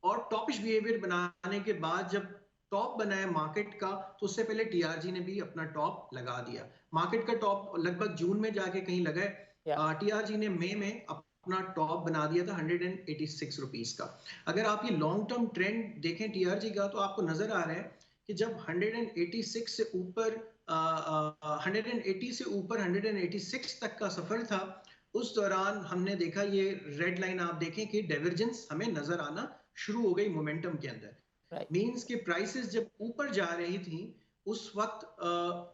और टॉपिश बिहेवियर बनाने के बाद जब टॉप बनाया मार्केट का, तो उससे पहले टीआरजी ने भी अपना टॉप लगा दिया। मार्केट का टॉप लगभग जून में जाके कहीं लगा या है, टीआरजी ने मई में अपना टॉप बना दिया था 186 रुपीस का। अगर आप ये लॉन्ग टर्म ट्रेंड देखें टीआरजी का, तो आपको नजर आ रहा है कि जब 186 से ऊपर 180 से ऊपर 186 तक का सफर था, उस दौरान हमने देखा ये रेड लाइन आप देखें कि डाइवर्जेंस हमें नजर आना शुरू हो गई मोमेंटम के अंदर। राइट मींस कि प्राइसेस जब ऊपर जा रही थी, उस वक्त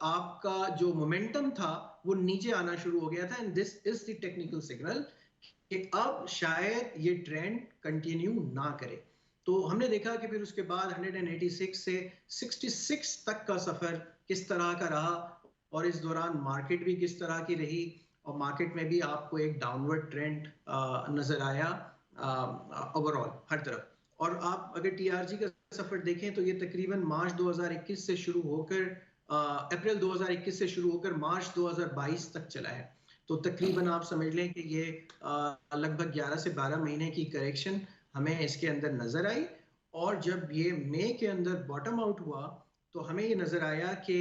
आपका जो मोमेंटम था वो नीचे आना शुरू हो गया था, and this is the technical signal कि अब शायद ये ट्रेंड कंटिन्यू ना करे। तो हमने देखा कि फिर उसके बाद 186 से 66 तक का सफर किस तरह का रहा, और इस दौरान मार्केट भी किस तरह की रही, और मार्केट में भी आपको एक डाउनवर्ड ट्रेंड नजर आया ओवरऑल हर तरफ। और आप अगर टीआरजी का सफर देखें तो ये तकरीबन मार्च 2021 से शुरू होकर अप्रैल 2021 से शुरू होकर मार्च 2022 तक चला है। तो तकरीबन आप समझ लें कि ये लगभग 11 से 12 महीने की करेक्शन हमें इसके अंदर नजर आई। और जब ये मई के अंदर बॉटम आउट हुआ तो हमें ये नजर आया कि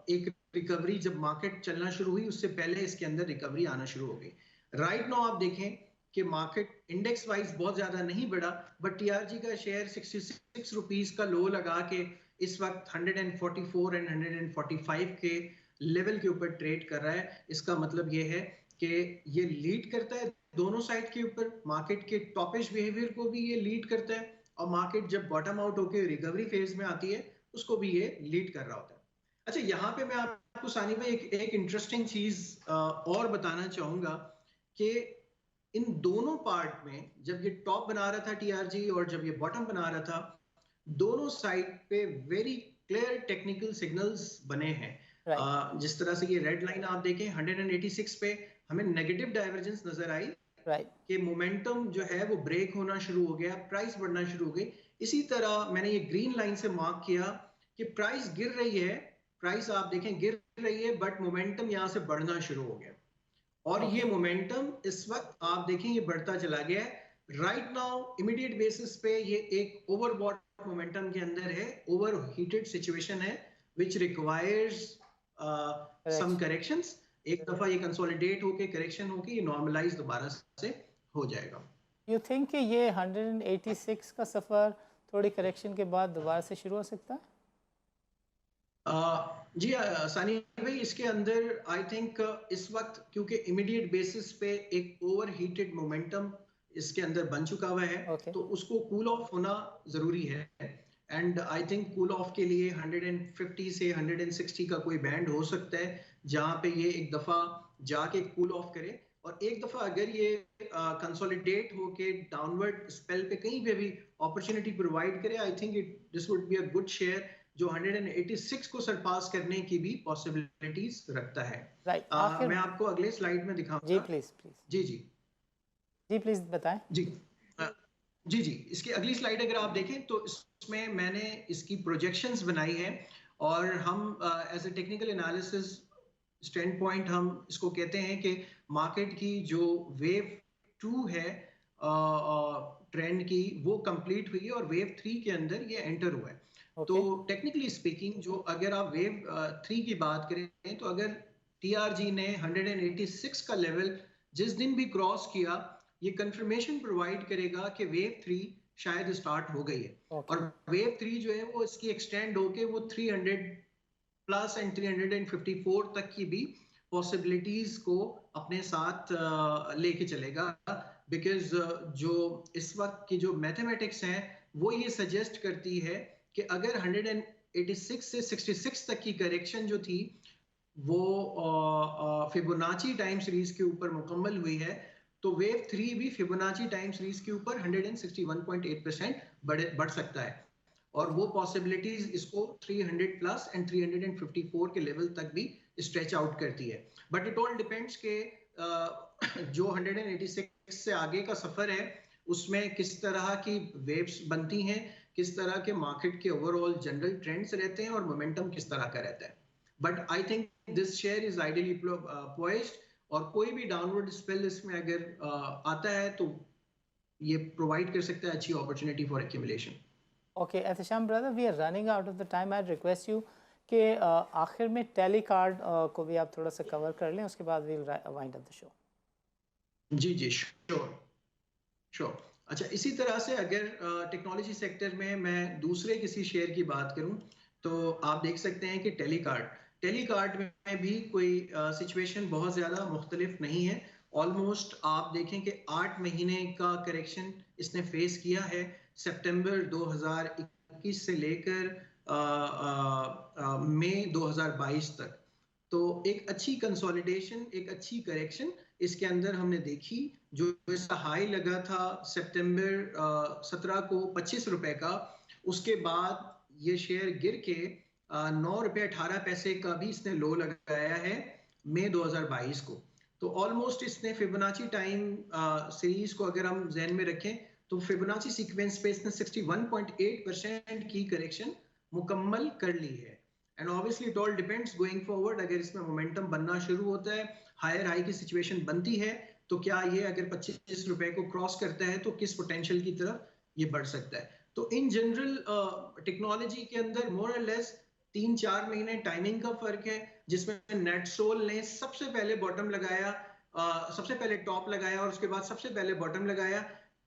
एक रिकवरी जब मार्केट चलना शुरू हुई उससे पहले इसके अंदर रिकवरी आना शुरू हो गई। राइट नाउ आप देखें कि मार्केट इंडेक्स वाइज बहुत ज्यादा नहीं बढ़ा, बट टीआरजी का शेयर 66 रुपीस का लो लगा के इस वक्त 144 एंड 145 के लेवल के ऊपर ट्रेड कर रहा है। इसका मतलब ये है कि ये लीड करता है दोनों साइड के ऊपर, मार्केट के टॉपिश बिहेवियर को भी ये लीड करता है, और मार्केट जब बॉटम आउट होकर रिकवरी फेज में आती है उसको भी ये लीड कर रहा होता है। अच्छा, यहाँ पे मैं आपको सानी भाई एक इंटरेस्टिंग चीज और बताना चाहूंगा कि इन दोनों पार्ट में जब ये टॉप बना रहा था टीआरजी और जब ये बॉटम बना रहा था, दोनों साइड पे वेरी क्लियर टेक्निकल सिग्नल्स बने हैं। जिस तरह से ये रेड लाइन आप देखें 186 पे हमें नेगेटिव डाइवर्जेंस नजर आई कि मोमेंटम जो है वो ब्रेक होना शुरू हो गया, प्राइस बढ़ना शुरू हो गई। इसी तरह मैंने ये ग्रीन लाइन से मार्क किया कि प्राइस गिर रही है, प्राइस आप देखें गिर रही है, बट मोमेंटम यहाँ से बढ़ना शुरू हो गया, और ये मोमेंटम इस वक्त आप देखें ये बढ़ता चला गया है। राइट नाउ इमीडिएट बेसिस पे ये एक ओवरबॉट मोमेंटम के अंदर है, ओवर हीटेड सिचुएशन है विच रिक्वायर्स सम करेक्शंस। एक दफा ये कंसोलिडेट होके करेक्शन होके ये नॉर्मलाइज दोबारा से हो जाएगा। यू थिंक कि ये 186 का सफर थोड़ी करेक्शन के बाद दोबारा से शुरू हो सकता है? जी सानी भाई, इसके अंदर आई थिंक इस वक्त क्योंकि इमीडिएट बेसिस पे एक ओवर हीटेड मोमेंटम इसके अंदर बन चुका हुआ है, तो उसको कूल ऑफ होना जरूरी है। And I think cool off के लिए 150 से 160 का कोई बैंड हो सकता है जहां पे ये एक दफा जाके कूल ऑफ करे, और एक दफा अगर ये कंसोलिडेट होके डाउनवर्ड स्पेल पे कहीं पे भी अपॉर्चुनिटी प्रोवाइड करे, आई think this would be a good share जो 186 को सरपास करने की भी पॉसिबिलिटीज रखता है। मैं आपको अगले स्लाइड में दिखाऊंगा। जी प्लीज जी प्लीज बताएं। जी इसकी अगली स्लाइड अगर आप देखें तो इसमें मैंने इसकी प्रोजेक्शंस बनाई है, और हम as a technical analysis standpoint हम इसको कहते हैं कि मार्केट की जो वेव 2 है ट्रेंड की वो कंप्लीट हुई है और वेव 3 के अंदर ये एंटर हुआ है। तो टेक्निकली स्पीकिंग जो अगर आप वेव 3 की बात करें तो अगर टीआरजी ने 186 का लेवल जिस दिन भी क्रॉस किया, ये कंफर्मेशन प्रोवाइड करेगा कि वेव 3 शायद स्टार्ट हो गई है। और वेव 3 जो है वो इसकी एक्सटेंड होके वो 300 प्लस एंड 354 तक की भी पॉसिबिलिटीज को अपने साथ लेके चलेगा, बिकॉज जो इस वक्त की जो मैथमेटिक्स हैं वो ये सजेस्ट करती है कि अगर 186 से 66 तक की करेक्शन जो थी वो फिबोनाची टाइम सीरीज के ऊपर मुकम्मल हुई है, तो वेव 3 भी फिबोनाची टाइम सीरीज के ऊपर 161.8% बढ़ सकता है, और वो पॉसिबिलिटीज इसको 300 प्लस एंड 354 के लेवल तक भी स्ट्रेच आउट करती है। बट इट ऑल डिपेंड्स के जो 186 से आगे का सफर है उसमें किस तरह की वेव्स बनती हैं, किस तरह के मार्केट के ओवरऑल जनरल ट्रेंड्स रहते हैं, और मोमेंटम किस तरह का रहता है। But I think this share is ideally poised, और कोई भी डाउनवर्ड स्पेल इसमें अगर आता है तो ये प्रोवाइड कर सकता है अच्छी opportunity for accumulation. Okay Ehtesham brother, we are running out of the time. I request you कि आखिर में टेलीकार्ड को भी आप थोड़ा सा कवर कर लें, उसके बाद we will wind up the show. जी श्योर। अच्छा, इसी तरह से अगर टेक्नोलॉजी सेक्टर में मैं दूसरे किसी शेयर की बात करूं तो आप देख सकते हैं कि टेलीकार्ड में भी कोई सिचुएशन बहुत ज़्यादा मुख्तलिफ नहीं है। ऑलमोस्ट आप देखें कि 8 महीने का करेक्शन इसने फेस किया है। सितंबर 2021 से लेकर मई 2022 तक। तो एक अच्छी कंसोलिडेशन, एक अच्छी करेक्शन इसके अंदर हमने देखी। जो इसका हाई लगा था सितंबर 17 को 25 रुपए का, उसके बाद ये शेयर गिर के 9 रुपए 18 पैसे का भी इसने लो लगाया है मई 2022 को। तो ऑलमोस्ट इसने फिबोनाची टाइम सीरीज को अगर हम ध्यान में रखें तो फिबोनाची सीक्वेंस पे इसने 61.8% की करेक्शन मुकम्मल कर ली है। And obviously it all depends going forward, अगर इसमें मोमेंटम बनना शुरू होता है, हायर हाई की सिचुएशन बनती है, तो क्या ये अगर 25 रुपए को क्रॉस करता है तो किस पोटेंशियल की तरफ ये बढ़ सकता है। तो इन जनरल टेक्नोलॉजी के अंदर मोर और लेस 3-4 महीने टाइमिंग का फर्क है, जिसमें नेटसोल ने सबसे पहले बॉटम लगाया, सबसे पहले टॉप लगाया और उसके बाद सबसे पहले बॉटम लगाया।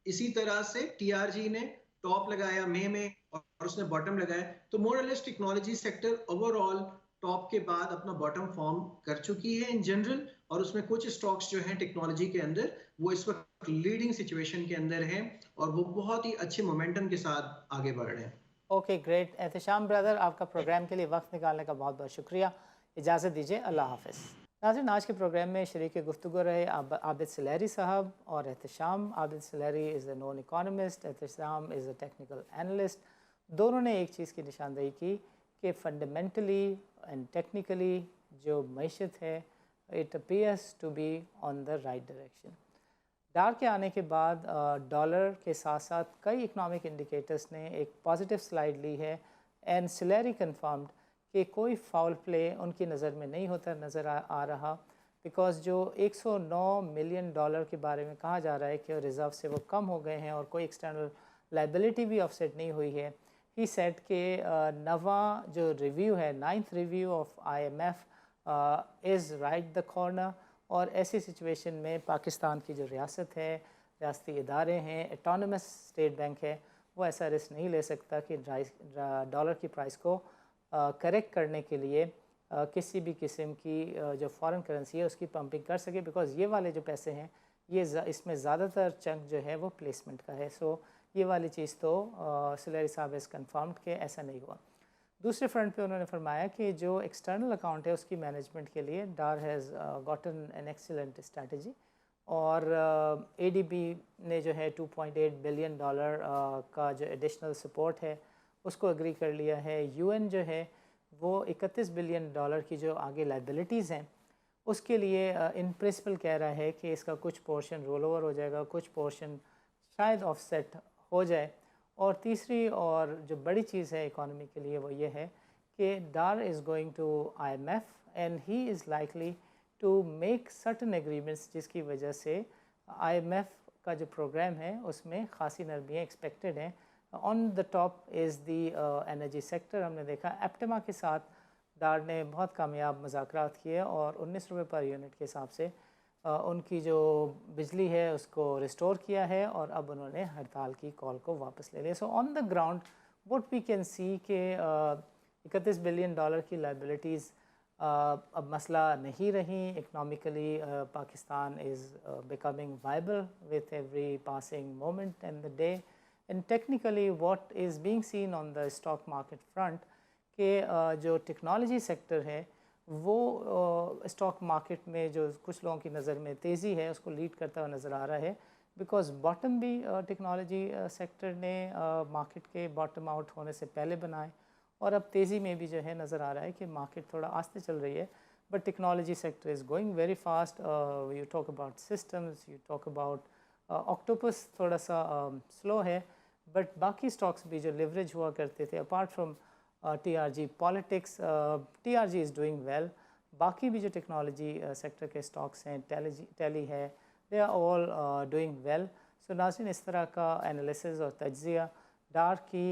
इसी तरह से टीआरजी ने टॉप लगाया मई में और उसने बॉटम लगाया। तो मोर और less technology sector overall top के बाद अपना बॉटम फॉर्म कर चुकी है इन जनरल, और उसमें कुछ स्टॉक्स जो हैं टेक्नोलॉजी के अंदर वो इस वक्त लीडिंग सिचुएशन के अंदर हैं और वो बहुत ही अच्छे मोमेंटम के साथ आगे बढ़ रहे हैं। Okay great. एहतशाम ब्रदर, आपका प्रोग्राम के लिए वक्त निकालने का बहुत बहुत शुक्रिया। इजाज़त दीजिए, अल्लाह हाफ़िज़। नाज़रीन, आज के प्रोग्राम में शरीक गुफ्तगू रहे आबिद सलहरी साहब और Ehtesham. Abid Salahri is a non economist, Ehtesham is a technical analyst. दोनों ने एक चीज़ की निशानदेही की कि फंडामेंटली एंड टेक्निकली जो मईशत है it appears to be on the right direction. Dar के आने के बाद डॉलर के साथ साथ कई इकनॉमिक इंडिकेटर्स ने एक पॉजिटिव स्लाइड ली है एंड सलहरी कन्फर्म्ड कि कोई फाउल प्ले उनकी नज़र में नहीं होता नज़र आ रहा, बिकॉज़ जो 109 मिलियन डॉलर के बारे में कहा जा रहा है कि रिज़र्व से वो कम हो गए हैं और कोई एक्सटर्नल लाइबिलिटी भी ऑफसेट नहीं हुई है। ही सेट के नवा जो रिव्यू है, 9th review of IMF is right the corner. और ऐसी सिचुएशन में पाकिस्तान की जो रियासत है, रियासती इदारे हैं, एटोनमस स्टेट बैंक है, वो ऐसा रिस्क नहीं ले सकता कि डॉलर की प्राइस को करेक्ट करने के लिए किसी भी किस्म की जो फॉरेन करेंसी है उसकी पंपिंग कर सके, बिकॉज़ ये वाले जो पैसे हैं ये इसमें ज़्यादातर चंक जो है वो प्लेसमेंट का है। सो ये वाली चीज़ तो सलहरी साहब इज़ कन्फर्म्ड कि ऐसा नहीं हुआ। दूसरे फ्रंट पे उन्होंने फरमाया कि जो एक्सटर्नल अकाउंट है उसकी मैनेजमेंट के लिए Dar has gotten an excellent strategy, और ADB ने जो है 2.8 बिलियन डॉलर का जो एडिशनल सपोर्ट है उसको एग्री कर लिया है। UN जो है वो 31 बिलियन डॉलर की जो आगे लाइबिलिटीज़ हैं उसके लिए इन प्रिंसिपल कह रहा है कि इसका कुछ पोर्शन रोल ओवर हो जाएगा, कुछ पोर्शन शायद ऑफसेट हो जाए। और तीसरी और जो बड़ी चीज़ है इकॉनमी के लिए वो ये है कि Dar is going to IMF and he is likely to make certain agreements, जिसकी वजह से IMF का जो प्रोग्राम है उसमें खासी नरमियाँ एक्सपेक्टेड हैं। On the top is the energy sector. हमने देखा एप्टेमा के साथ डार ने बहुत कामयाब मुज़ाकरात किए और 19 रुपये पर यूनिट के हिसाब से उनकी जो बिजली है उसको रिस्टोर किया है और अब उन्होंने हड़ताल की कॉल को वापस ले लिया। So on the ground what we can see कि 31 बिलियन डॉलर की लाइबिलिटीज़ अब मसला नहीं रही। Economically Pakistan is becoming viable with every passing moment in the day. And technically what is being seen on the stock market front के जो technology sector है वो स्टॉक मार्केट में जो कुछ लोगों की नज़र में तेज़ी है उसको लीड करता हुआ नज़र आ रहा है, बिकॉज़ बॉटम भी टेक्नोलॉजी सेक्टर ने मार्केट के बॉटम आउट होने से पहले बनाए और अब तेज़ी में भी जो है नज़र आ रहा है कि मार्केट थोड़ा आस्ते चल रही है, but technology sector is going very fast. You talk about systems, you talk about octopus थोड़ा सा स्लो है, बट बाकी स्टॉक्स भी जो लिवरेज हुआ करते थे apart from TRG politics, TRG is doing well. बाकी भी जो टेक्नोलॉजी सेक्टर के स्टॉक्स हैं, टेली है, they are all doing well. So नाज़रीन, इस तरह का एनालिसिस और तज्ज़िया डार की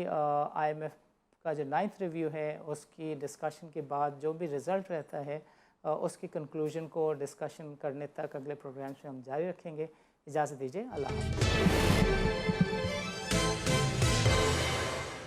IMF का जो 9th रिव्यू है उसकी डिस्कशन के बाद जो भी रिज़ल्ट रहता है उसकी कंक्लूजन को डिस्कशन करने तक अगले प्रोग्राम में हम जारी रखेंगे। इजाज़त दीजिए, अल्लाह हाफ़िज़।